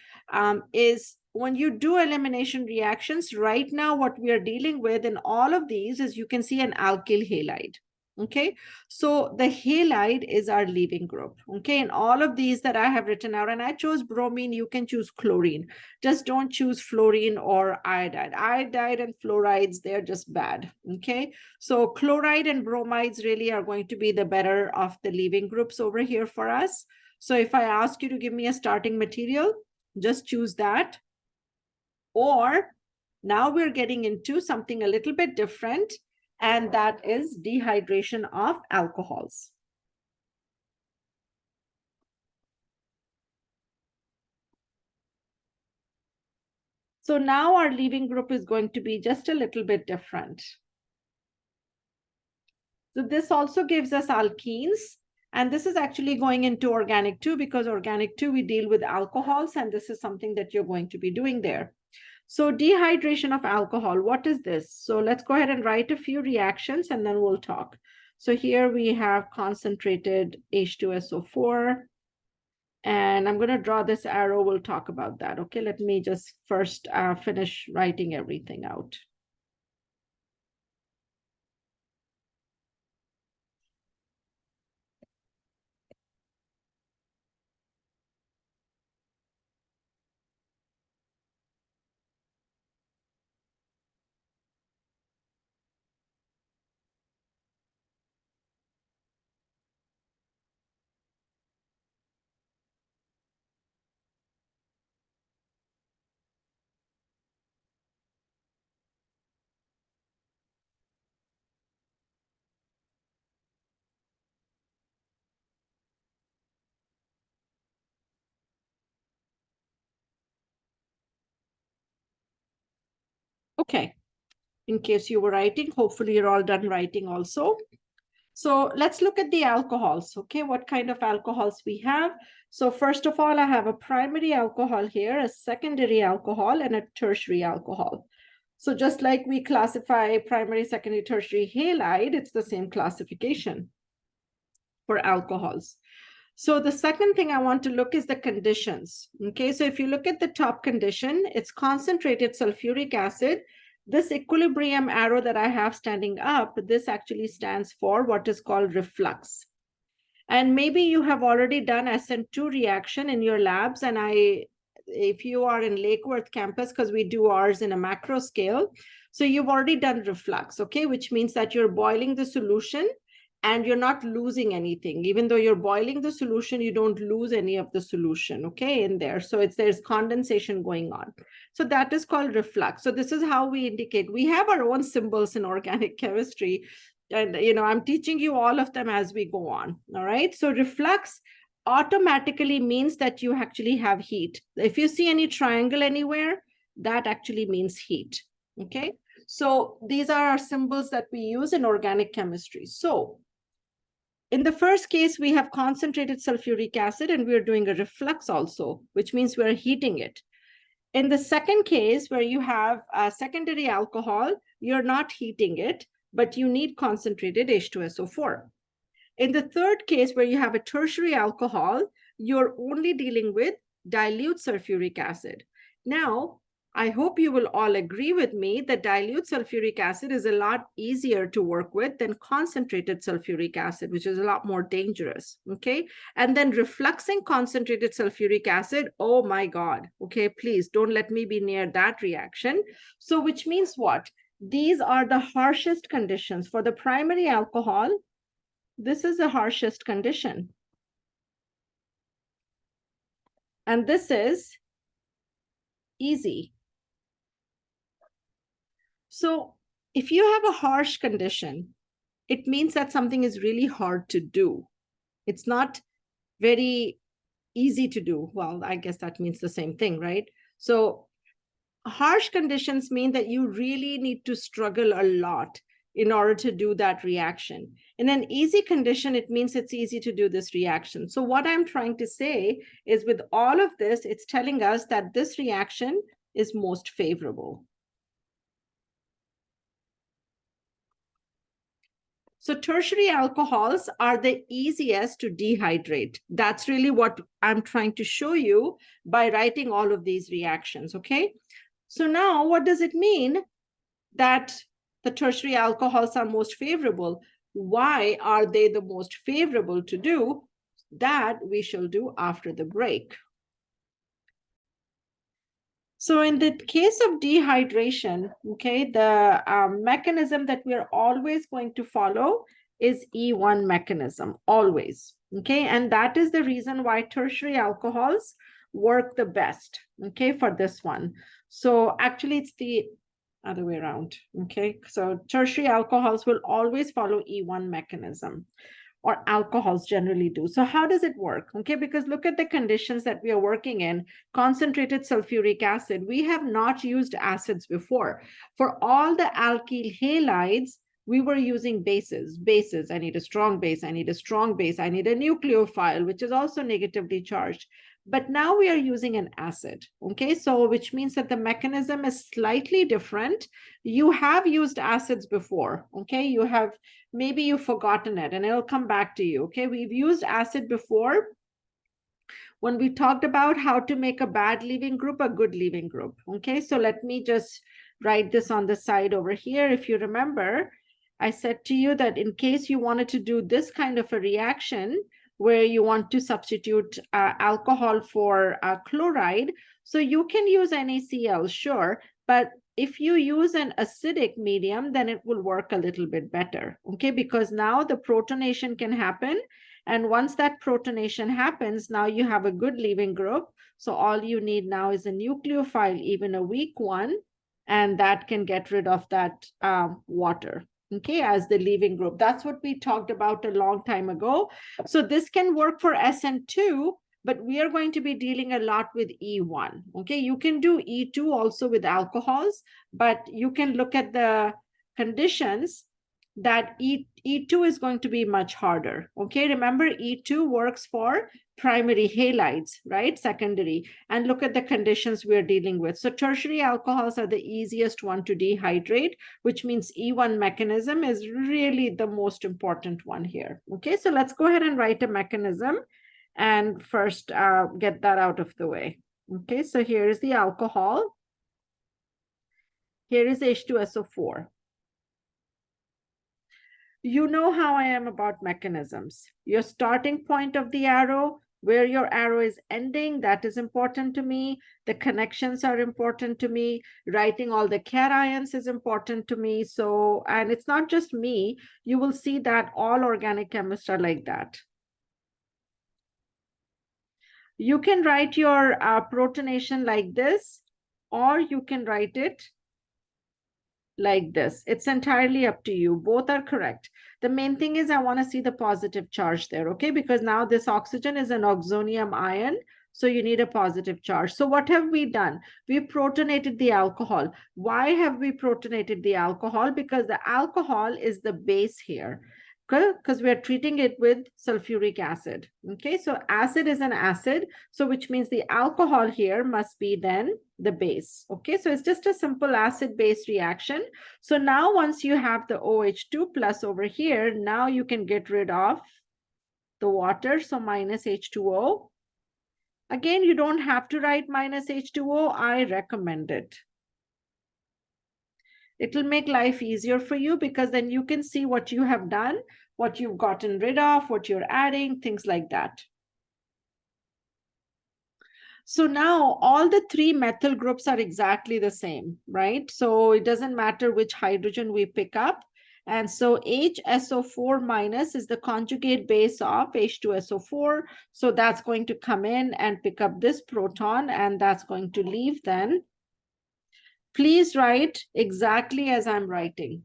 Speaker 1: is when you do elimination reactions, right now what we are dealing with in all of these is you can see an alkyl halide. Okay, so the halide is our leaving group. Okay, and all of these that I have written out, and I chose bromine, you can choose chlorine. Just don't choose fluorine or iodide. Iodide and fluorides, they're just bad. Okay, so chloride and bromides really are going to be the better of the leaving groups over here for us. So if I ask you to give me a starting material, just choose that. Or now we're getting into something a little bit different, and that is dehydration of alcohols. So now our leaving group is going to be just a little bit different. So this also gives us alkenes, and this is actually going into organic 2 because organic 2 we deal with alcohols, and this is something that you're going to be doing there. So dehydration of alcohol, what is this? So let's go ahead and write a few reactions and then we'll talk. So here we have concentrated H2SO4, and I'm going to draw this arrow. We'll talk about that. Okay, let me just first finish writing everything out. Okay, in case you were writing, hopefully you're all done writing also. So let's look at the alcohols, okay? What kind of alcohols we have? So first of all, I have a primary alcohol here, a secondary alcohol, and a tertiary alcohol. So just like we classify primary, secondary, tertiary halide, it's the same classification for alcohols. So the second thing I want to look is the conditions. Okay, so if you look at the top condition, it's concentrated sulfuric acid. This equilibrium arrow that I have standing up, this actually stands for what is called reflux. And maybe you have already done SN2 reaction in your labs, and if you are in Lake Worth campus, because we do ours in a macro scale, so you've already done reflux, okay, which means that you're boiling the solution and you're not losing anything. Even though you're boiling the solution, you don't lose any of the solution, okay, in there. So there's condensation going on. So that is called reflux. So this is how we indicate. We have our own symbols in organic chemistry. And, I'm teaching you all of them as we go on. All right. So reflux automatically means that you actually have heat. If you see any triangle anywhere, that actually means heat. Okay. So these are our symbols that we use in organic chemistry. So in the first case, we have concentrated sulfuric acid and we're doing a reflux also, which means we're heating it. In the second case, where you have a secondary alcohol, you're not heating it, but you need concentrated H2SO4. In the third case, where you have a tertiary alcohol, you're only dealing with dilute sulfuric acid. Now, I hope you will all agree with me that dilute sulfuric acid is a lot easier to work with than concentrated sulfuric acid, which is a lot more dangerous, okay? And then refluxing concentrated sulfuric acid, oh my God, okay, please don't let me be near that reaction. So which means what? These are the harshest conditions. For the primary alcohol, this is the harshest condition. And this is easy. So if you have a harsh condition, it means that something is really hard to do. It's not very easy to do. Well, I guess that means the same thing, right? So harsh conditions mean that you really need to struggle a lot in order to do that reaction. In an easy condition, it means it's easy to do this reaction. So what I'm trying to say is with all of this, it's telling us that this reaction is most favorable. So tertiary alcohols are the easiest to dehydrate. That's really what I'm trying to show you by writing all of these reactions, okay? So now what does it mean that the tertiary alcohols are most favorable? Why are they the most favorable to do? That we shall do after the break. So in the case of dehydration, okay, the mechanism that we are always going to follow is E1 mechanism, always, okay? And that is the reason why tertiary alcohols work the best, okay, for this one. So actually it's the other way around, okay? So tertiary alcohols will always follow E1 mechanism, or alcohols generally do. So how does it work? Okay, because look at the conditions that we are working in. Concentrated sulfuric acid, we have not used acids before. For all the alkyl halides, we were using bases. I need a strong base, I need a strong base, I need a nucleophile, which is also negatively charged. But now we are using an acid, okay? So which means that the mechanism is slightly different. You have used acids before, okay? You have, maybe you've forgotten it and it'll come back to you, okay? We've used acid before when we talked about how to make a bad leaving group a good leaving group, okay? So let me just write this on the side over here. If you remember, I said to you that in case you wanted to do this kind of a reaction, where you want to substitute alcohol for chloride. So you can use NaCl, sure, but if you use an acidic medium, then it will work a little bit better, okay? Because now the protonation can happen. And once that protonation happens, now you have a good leaving group. So all you need now is a nucleophile, even a weak one, and that can get rid of that water, okay, as the leaving group. That's what we talked about a long time ago. So this can work for SN2, but we are going to be dealing a lot with E1, okay? You can do E2 also with alcohols, but you can look at the conditions that E2 is going to be much harder, okay? Remember, E2 works for primary halides, right? Secondary. And look at the conditions we're dealing with. So tertiary alcohols are the easiest one to dehydrate, which means E1 mechanism is really the most important one here, okay? So let's go ahead and write a mechanism and first get that out of the way, okay? So here is the alcohol. Here is H2SO4. You know how I am about mechanisms. Your starting point of the arrow, where your arrow is ending, that is important to me. The connections are important to me. Writing all the cations is important to me. So, and it's not just me. You will see that all organic chemists are like that. You can write your protonation like this, or you can write it like this. It's entirely up to you. Both are correct. The main thing is I want to see the positive charge there, okay? Because now this oxygen is an oxonium ion, so you need a positive charge. So what have we done? We protonated the alcohol. Why have we protonated the alcohol? Because the alcohol is the base here. Because we are treating it with sulfuric acid. Okay, so acid is an acid, so which means the alcohol here must be then the base. Okay, so it's just a simple acid-base reaction. So now once you have the OH2 plus over here, now you can get rid of the water, so minus H2O. Again, you don't have to write minus H2O. I recommend it. It'll make life easier for you because then you can see what you have done, what you've gotten rid of, what you're adding, things like that. So now all the three methyl groups are exactly the same, right? So it doesn't matter which hydrogen we pick up. And so HSO4 minus is the conjugate base of H2SO4. So that's going to come in and pick up this proton, and that's going to leave then. Please write exactly as I'm writing.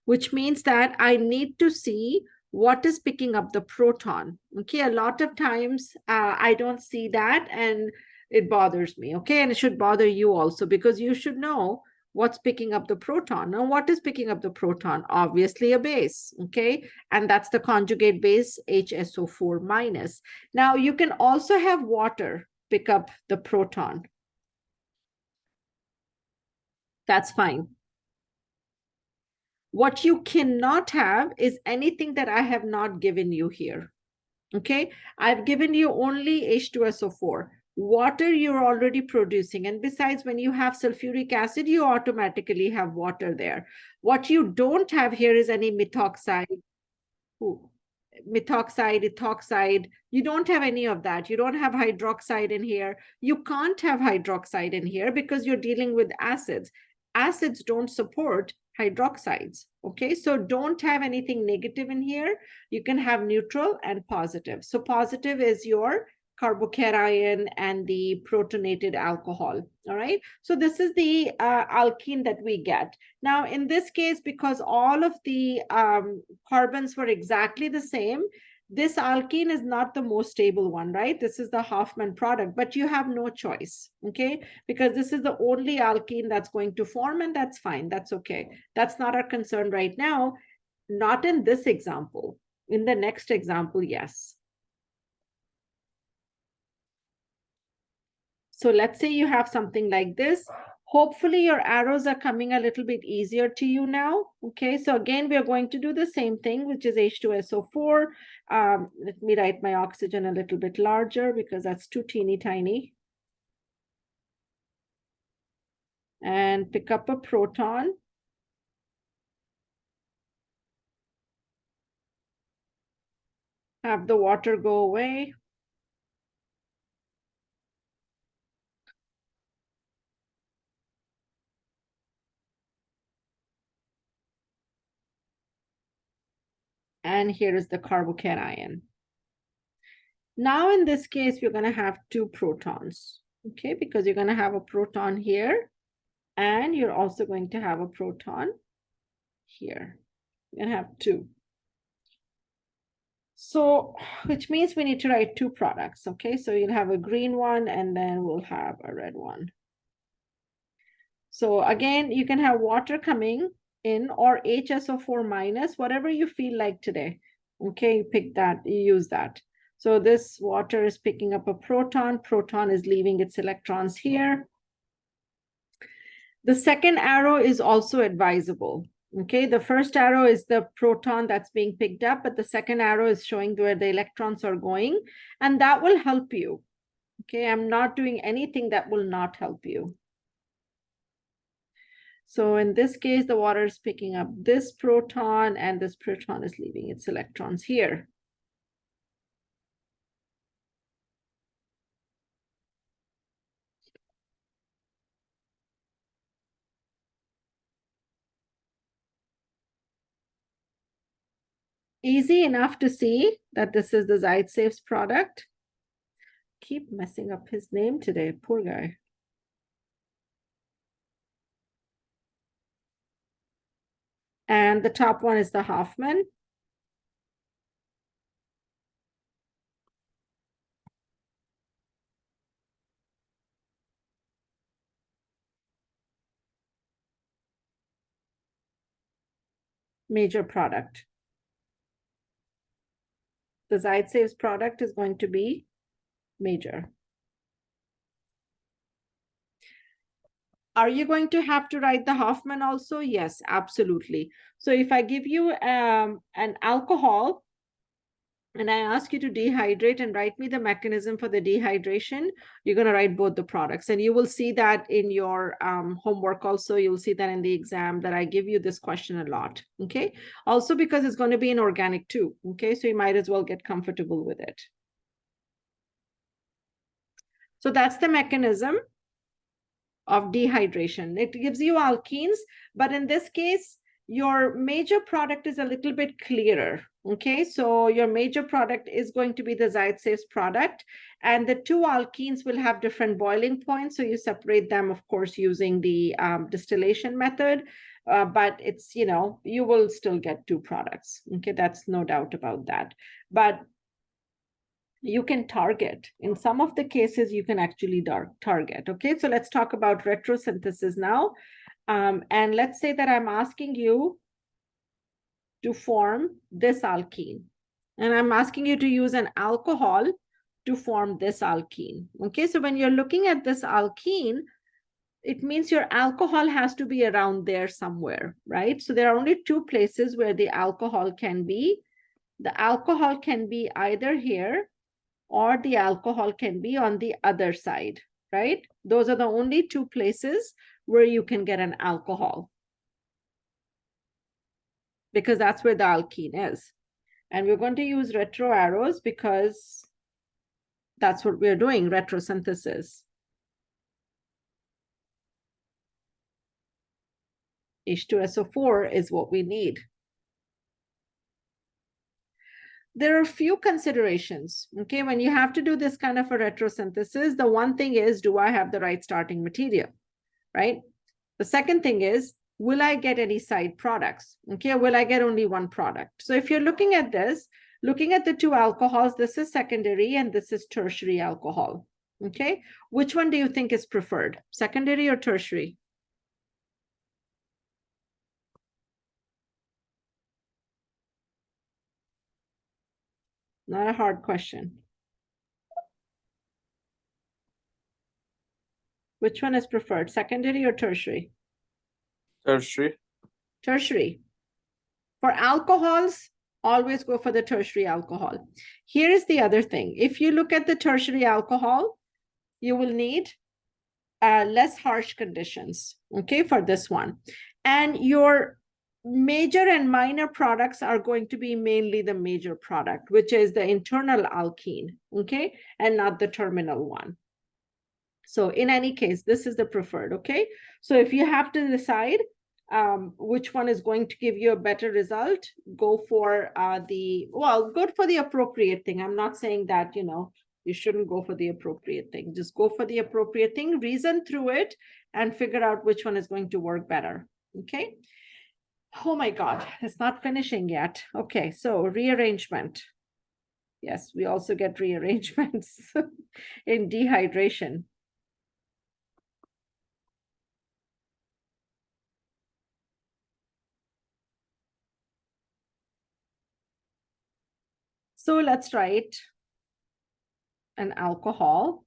Speaker 1: Which means that I need to see what is picking up the proton. Okay, a lot of times I don't see that and it bothers me. Okay, and it should bother you also because you should know what's picking up the proton. Now, what is picking up the proton? Obviously a base, okay? And that's the conjugate base HSO4 minus. Now, you can also have water pick up the proton. That's fine. What you cannot have is anything that I have not given you here. Okay, I've given you only H2SO4. Water you're already producing. And besides, when you have sulfuric acid, you automatically have water there. What you don't have here is any methoxide. Ooh, methoxide, ethoxide. You don't have any of that. You don't have hydroxide in here. You can't have hydroxide in here because you're dealing with acids. Acids don't support hydroxides. Okay, so don't have anything negative in here. You can have neutral and positive. So positive is your carbocation and the protonated alcohol. All right, so this is the alkene that we get. Now, in this case, because all of the carbons were exactly the same, this alkene is not the most stable one, right? This is the Hoffman product, but you have no choice, okay? Because this is the only alkene that's going to form, and that's fine. That's okay. That's not our concern right now. Not in this example. In the next example, yes. So let's say you have something like this. Hopefully your arrows are coming a little bit easier to you now. Okay, so again, we are going to do the same thing, which is H2SO4. Let me write my oxygen a little bit larger because that's too teeny tiny. And pick up a proton. Have the water go away. And here is the carbocation. Now, in this case, we're going to have two protons, okay, because you're going to have a proton here, and you're also going to have a proton here. You're going to have two. So, which means we need to write two products, okay? So you'll have a green one, and then we'll have a red one. So again, you can have water coming in or HSO4 minus, whatever you feel like today. Okay, you pick that, you use that. So this water is picking up a proton. Proton is leaving its electrons here. The second arrow is also advisable. Okay, the first arrow is the proton that's being picked up, but the second arrow is showing where the electrons are going, and that will help you. Okay, I'm not doing anything that will not help you. So in this case, the water is picking up this proton, and this proton is leaving its electrons here. Easy enough to see that this is the Zaitse's product. keep messing up his name today, poor guy. And the top one is the Hoffman. Major product. The Zaitse's product is going to be major. Are you going to have to write the Hoffman also? Yes, absolutely. So if I give you an alcohol and I ask you to dehydrate and write me the mechanism for the dehydration, you're going to write both the products. And you will see that in your homework also. You'll see that in the exam that I give you this question a lot, okay? Also because it's going to be in organic too, okay? So you might as well get comfortable with it. So that's the mechanism of dehydration. It gives you alkenes, but in this case, your major product is a little bit clearer. Okay, so your major product is going to be the Zaitse's product, and the two alkenes will have different boiling points. So you separate them, of course, using the distillation method, but it's, you know, you will still get two products. Okay, that's no doubt about that. But you can target. In some of the cases, you can actually target. Okay, so let's talk about retrosynthesis now. And let's say that I'm asking you to form this alkene. And I'm asking you to use an alcohol to form this alkene. Okay, so when you're looking at this alkene, it means your alcohol has to be around there somewhere, right? So there are only two places where the alcohol can be. The alcohol can be either here, or the alcohol can be on the other side, right? Those are the only two places where you can get an alcohol, because that's where the alkene is. And we're going to use retro arrows because that's what we're doing, retrosynthesis. H2SO4 is what we need. There are a few considerations, okay? When you have to do this kind of a retrosynthesis, the one thing is, do I have the right starting material, right? The second thing is, will I get any side products? Okay, will I get only one product? So if you're looking at this, looking at the two alcohols, this is secondary and this is tertiary alcohol. Okay, which one do you think is preferred, secondary or tertiary? Not a hard question. Which one is preferred, secondary or tertiary?
Speaker 2: Tertiary.
Speaker 1: Tertiary. For alcohols, always go for the tertiary alcohol. Here is the other thing. If you look at the tertiary alcohol, you will need less harsh conditions, okay, for this one. And your major and minor products are going to be mainly the major product, which is the internal alkene, okay, and not the terminal one. So in any case, this is the preferred, okay? So if you have to decide which one is going to give you a better result, go for good for the appropriate thing. I'm not saying that, you know, you shouldn't go for the appropriate thing. Just go for the appropriate thing, reason through it, and figure out which one is going to work better, okay? Oh my God, it's not finishing yet. Okay, so rearrangement. Yes, we also get rearrangements in dehydration. So let's write an alcohol.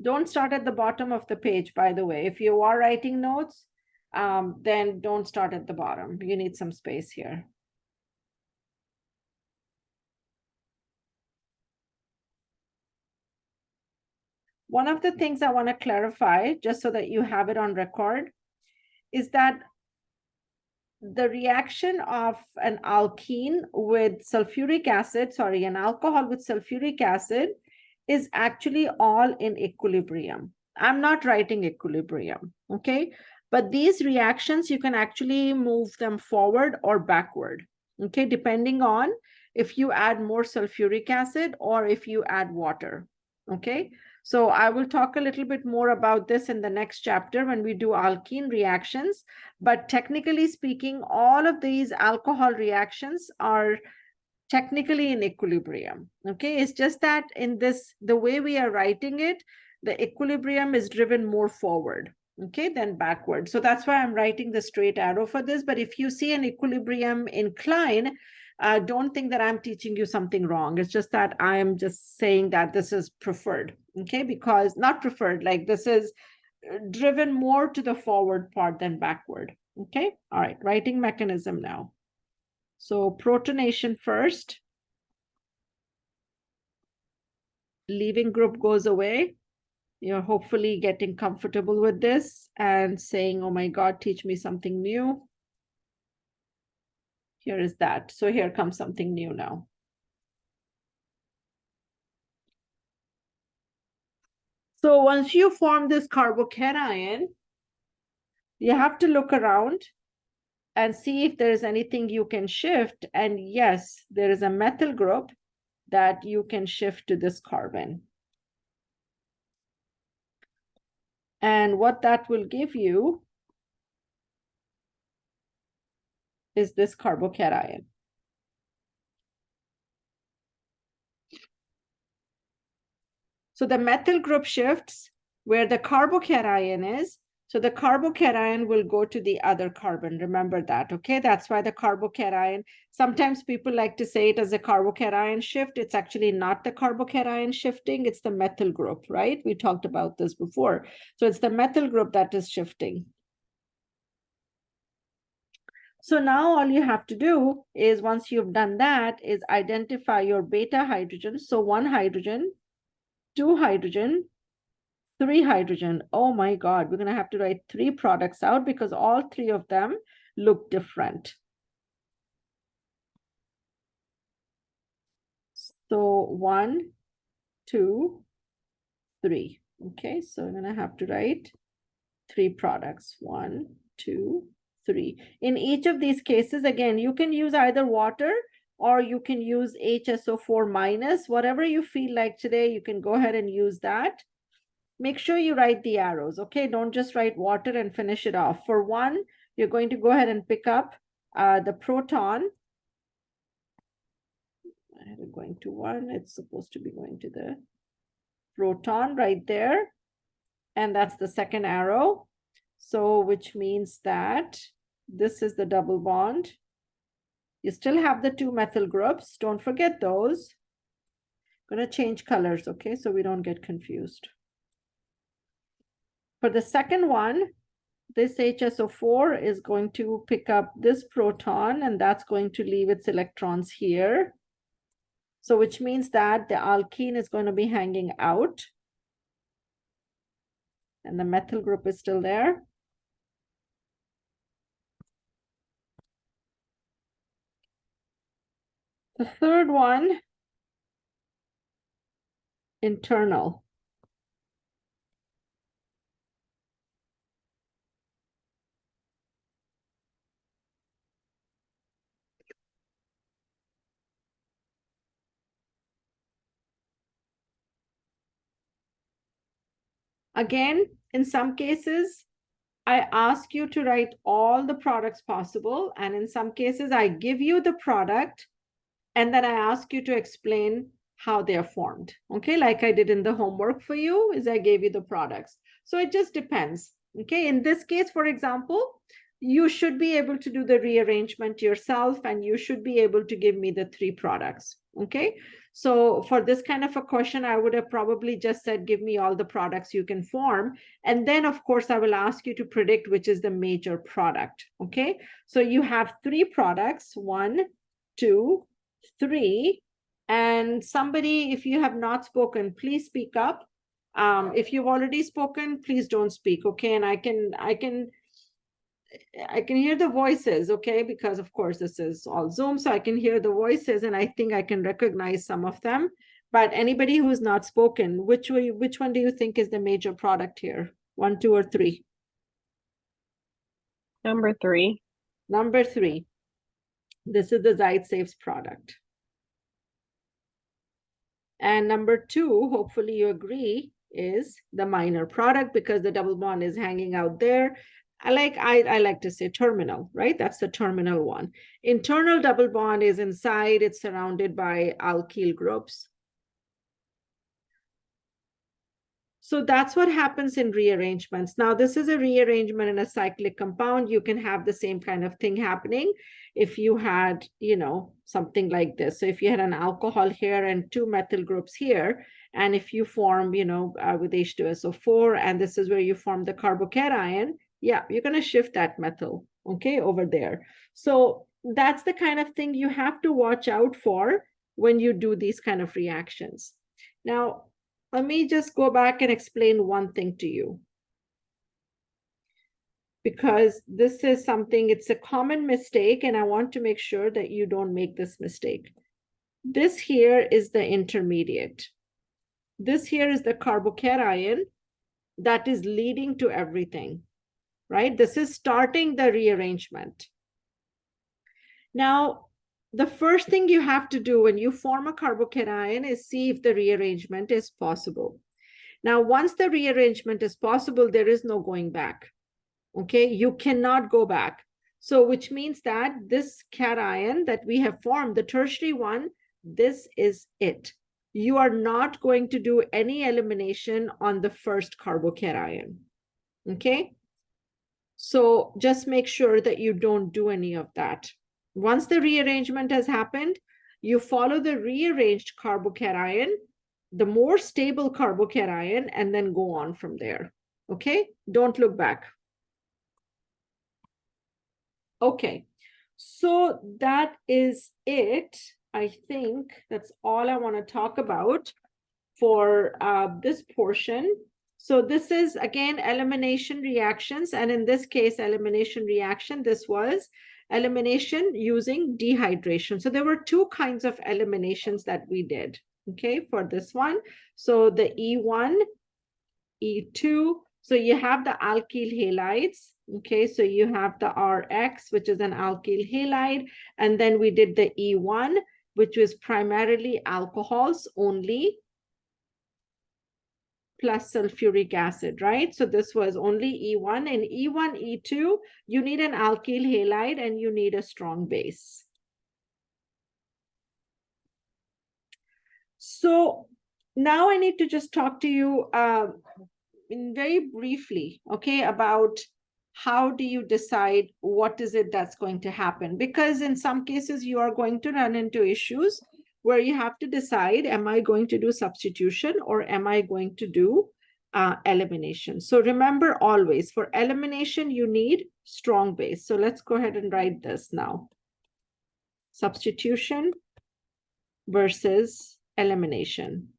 Speaker 1: Don't start at the bottom of the page, by the way. If you are writing notes, then don't start at the bottom. You need some space here. One of the things I want to clarify, just so that you have it on record, is that the reaction of an alkene with sulfuric acid, an alcohol with sulfuric acid, is actually all in equilibrium. I'm not writing equilibrium, okay? But these reactions, you can actually move them forward or backward, okay? Depending on if you add more sulfuric acid or if you add water, Okay, so I will talk a little bit more about this in the next chapter when we do alkene reactions. But technically speaking, all of these alcohol reactions are technically in equilibrium. Okay, it's just that in this, the way we are writing it, the equilibrium is driven more forward, okay, than backward. So that's why I'm writing the straight arrow for this. But if you see an equilibrium incline, don't think that I'm teaching you something wrong. It's just that I am just saying that this is preferred, okay, because not preferred, like this is driven more to the forward part than backward. Okay, all right, writing mechanism now. So protonation first. Leaving group goes away. You're hopefully getting comfortable with this and saying, oh my God, teach me something new. Here is that. So here comes something new now. So once you form this carbocation, you have to look around and see if there is anything you can shift. And yes, there is a methyl group that you can shift to this carbon. And what that will give you is this carbocation. So the methyl group shifts where the carbocation is. So the carbocation will go to the other carbon. Remember that, okay? That's why the carbocation, sometimes people like to say it as a carbocation shift. It's actually not the carbocation shifting, it's the methyl group, right? We talked about this before. So it's the methyl group that is shifting. So now all you have to do is, once you've done that, is identify your beta hydrogen. So 1 hydrogen, 2 hydrogen, 3 hydrogen. Oh my God, we're going to have to write 3 products out because all 3 of them look different. So 1, 2, 3. Okay, so we're going to have to write 3 products. 1, 2, 3. In each of these cases, again, you can use either water or you can use HSO4 minus, whatever you feel like today, you can go ahead and use that. Make sure you write the arrows, okay? Don't just write water and finish it off. For 1, you're going to go ahead and pick up the proton. I had it going to 1. It's supposed to be going to the proton right there. And that's the second arrow. So which means that this is the double bond. You still have the 2 methyl groups. Don't forget those. I'm going to change colors, okay? So we don't get confused. For the second one, this HSO4 is going to pick up this proton, and that's going to leave its electrons here. So which means that the alkene is going to be hanging out. And the methyl group is still there. The third one, internal. Again, in some cases, I ask you to write all the products possible. And in some cases, I give you the product and then I ask you to explain how they're formed. Okay, like I did in the homework for you, is I gave you the products. So it just depends. Okay, in this case, for example, you should be able to do the rearrangement yourself and you should be able to give me the 3 products. Okay, so for this kind of a question, I would have probably just said, give me all the products you can form. And then, of course, I will ask you to predict which is the major product. Okay, so you have 3 products, 1, 2, 3. And somebody, if you have not spoken, please speak up. If you've already spoken, please don't speak, okay? And I can hear the voices, okay? Because of course this is all Zoom, so I can hear the voices and I think I can recognize some of them. But anybody who's not spoken, which one do you think is the major product here? 1, 2, or 3?
Speaker 3: Number 3.
Speaker 1: Number 3. This is the Zaitse's product. And number two, hopefully you agree, is the minor product because the double bond is hanging out there. I like to say terminal, right? That's the terminal one. Internal double bond is inside, it's surrounded by alkyl groups. So that's what happens in rearrangements. Now, this is a rearrangement in a cyclic compound. You can have the same kind of thing happening if you had, something like this. So if you had an alcohol here and two methyl groups here, and if you form, with H2SO4, and this is where you form the carbocation, yeah, you're going to shift that methyl, okay, over there. So that's the kind of thing you have to watch out for when you do these kind of reactions. Now, let me just go back and explain one thing to you. Because this is something, it's a common mistake, and I want to make sure that you don't make this mistake. This here is the intermediate. This here is the carbocation that is leading to everything, right? This is starting the rearrangement. Now, the first thing you have to do when you form a carbocation is see if the rearrangement is possible. Now, once the rearrangement is possible, there is no going back. Okay, you cannot go back. So, which means that this cation that we have formed, the tertiary one, this is it. You are not going to do any elimination on the first carbocation. Okay, so just make sure that you don't do any of that. Once the rearrangement has happened, you follow the rearranged carbocation, the more stable carbocation, and then go on from there. Okay, don't look back. Okay, so that is it. I think that's all I want to talk about for this portion. So this is, again, elimination reactions. And in this case, elimination reaction, this was elimination using dehydration. So there were two kinds of eliminations that we did, okay, for this one. So the E1, E2, so you have the alkyl halides, okay, so you have the RX, which is an alkyl halide, and then we did the E1, which was primarily alcohols only, plus sulfuric acid, right? So this was only E1. And E1, E2, you need an alkyl halide and you need a strong base. So now I need to just talk to you very briefly, okay, about how do you decide what is it that's going to happen? Because in some cases you are going to run into issues where you have to decide, am I going to do substitution or am I going to do elimination? So remember, always for elimination, you need strong base. So let's go ahead and write this now. Substitution versus elimination.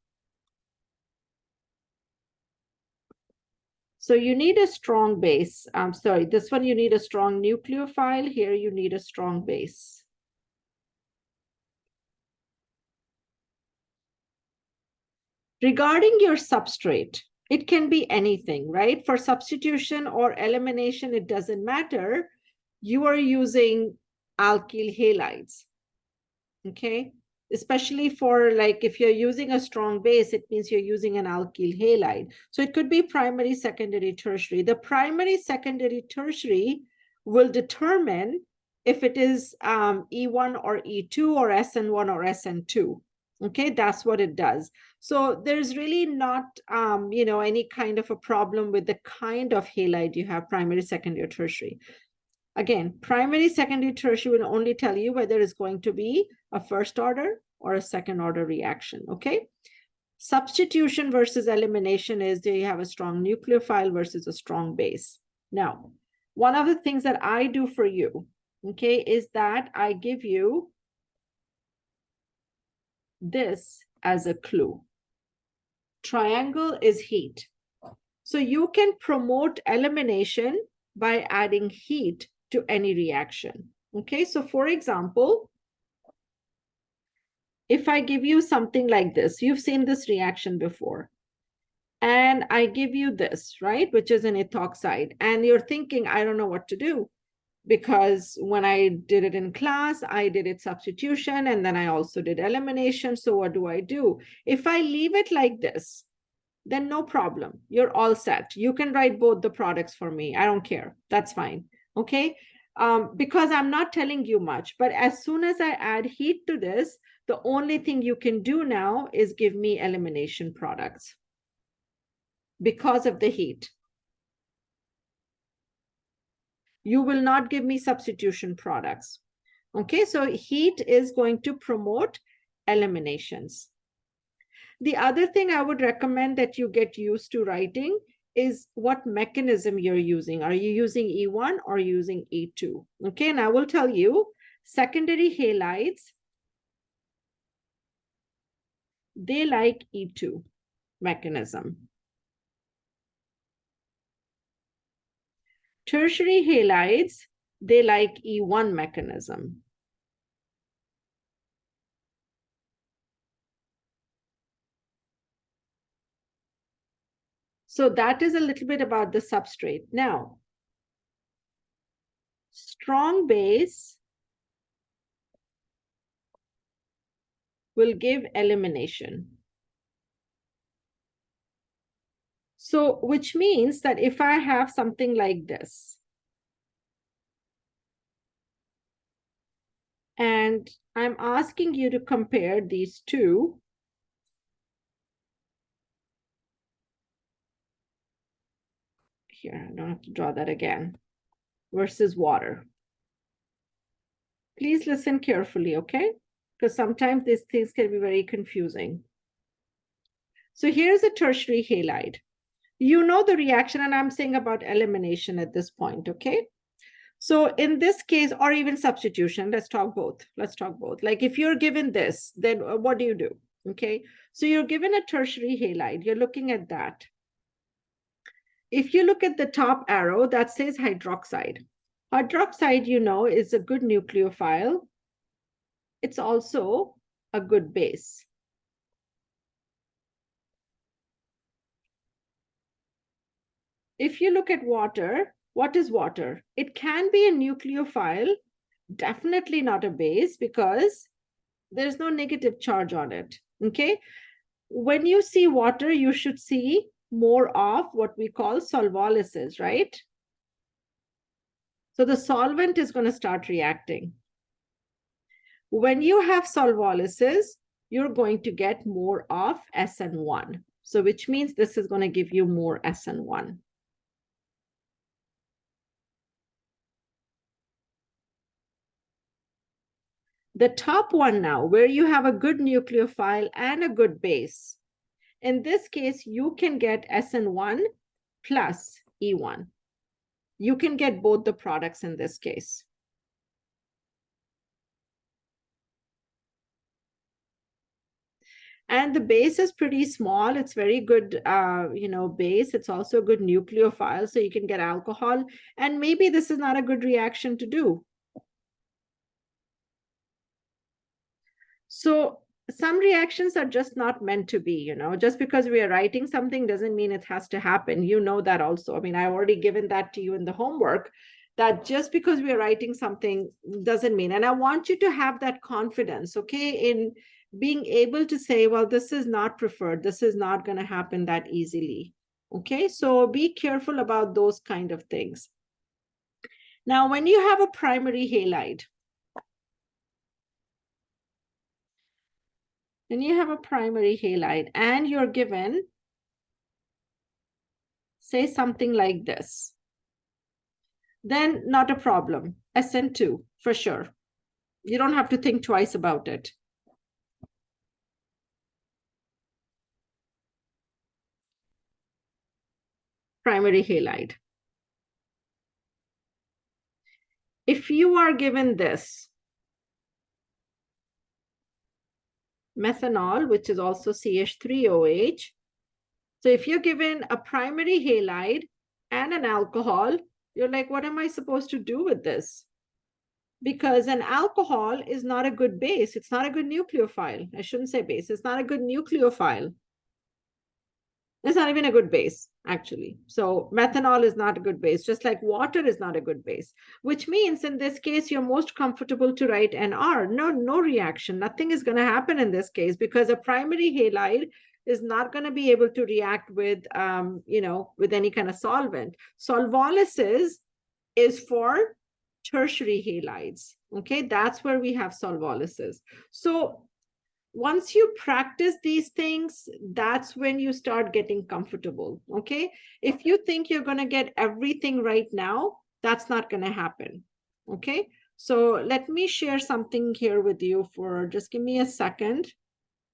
Speaker 1: So you need a strong base. I'm sorry, this one you need a strong nucleophile. Here you need a strong base. Regarding your substrate, it can be anything, right? For substitution or elimination, it doesn't matter. You are using alkyl halides, okay? Especially for, like, if you're using a strong base, it means you're using an alkyl halide. So it could be primary, secondary, tertiary. The primary, secondary, tertiary will determine if it is E1 or E2 or SN1 or SN2. Okay, that's what it does. So there's really not, any kind of a problem with the kind of halide you have, primary, secondary, or tertiary. Again, primary, secondary, tertiary will only tell you whether it's going to be a first order or a second order reaction, okay? Substitution versus elimination is, do you have a strong nucleophile versus a strong base? Now, one of the things that I do for you, okay, is that I give you this as a clue. Triangle is heat. So you can promote elimination by adding heat to any reaction. Okay, so for example, if I give you something like this, you've seen this reaction before, and I give you this, right, which is an ethoxide, and you're thinking, I don't know what to do. because when I did it in class, I did it substitution, and then I also did elimination. So what do? If I leave it like this, then no problem. You're all set. You can write both the products for me. I don't care. That's fine. Okay. Because I'm not telling you much, but as soon as I add heat to this, the only thing you can do now is give me elimination products because of the heat. You will not give me substitution products. Okay, so heat is going to promote eliminations. The other thing I would recommend that you get used to writing is what mechanism you're using. Are you using E1 or using E2? Okay, and I will tell you, secondary halides, they like E2 mechanism. Tertiary halides, they like E1 mechanism. So that is a little bit about the substrate. Now, strong base will give elimination. So, which means that if I have something like this, and I'm asking you to compare these two, here, I don't have to draw that again, versus water. Please listen carefully, okay? Because sometimes these things can be very confusing. So here's a tertiary halide. You know the reaction, and I'm saying about elimination at this point, okay? So in this case, or even substitution, let's talk both. Let's talk both. Like if you're given this, then what do you do? Okay, so you're given a tertiary halide. You're looking at that. If you look at the top arrow, that says hydroxide. Hydroxide, you know, is a good nucleophile. It's also a good base. If you look at water, what is water? It can be a nucleophile, definitely not a base because there's no negative charge on it, okay? When you see water, you should see more of what we call solvolysis, right? So the solvent is going to start reacting. When you have solvolysis, you're going to get more of SN1. So which means this is going to give you more SN1. The top one now, where you have a good nucleophile and a good base, in this case, you can get SN1 plus E1. You can get both the products in this case. And the base is pretty small. It's very good, base. It's also a good nucleophile, so you can get alcohol. And maybe this is not a good reaction to do. So some reactions are just not meant to be, just because we are writing something doesn't mean it has to happen. You know that also. I mean, I've already given that to you in the homework, that just because we are writing something doesn't mean. And I want you to have that confidence, okay, in being able to say, well, this is not preferred. This is not going to happen that easily. Okay, so be careful about those kind of things. Now, when you have a primary halide, then you have a primary halide and you're given, say something like this, then not a problem. SN2 for sure. You don't have to think twice about it. Primary halide. If you are given this, methanol, which is also CH3OH, so if you're given a primary halide and an alcohol, you're like, what am I supposed to do with this? Because an alcohol is not a good base. It's not a good nucleophile. I shouldn't say base. It's not a good nucleophile. It's not even a good base. actually. So methanol is not a good base, just like water is not a good base, which means in this case, you're most comfortable to write NR. No reaction. Nothing is going to happen in this case because a primary halide is not going to be able to react with, with any kind of solvent. Solvolysis is for tertiary halides. Okay, that's where we have solvolysis. So once you practice these things, that's when you start getting comfortable. Okay, if you think you're going to get everything right now, that's not going to happen. Okay, so let me share something here with you for just give me a second.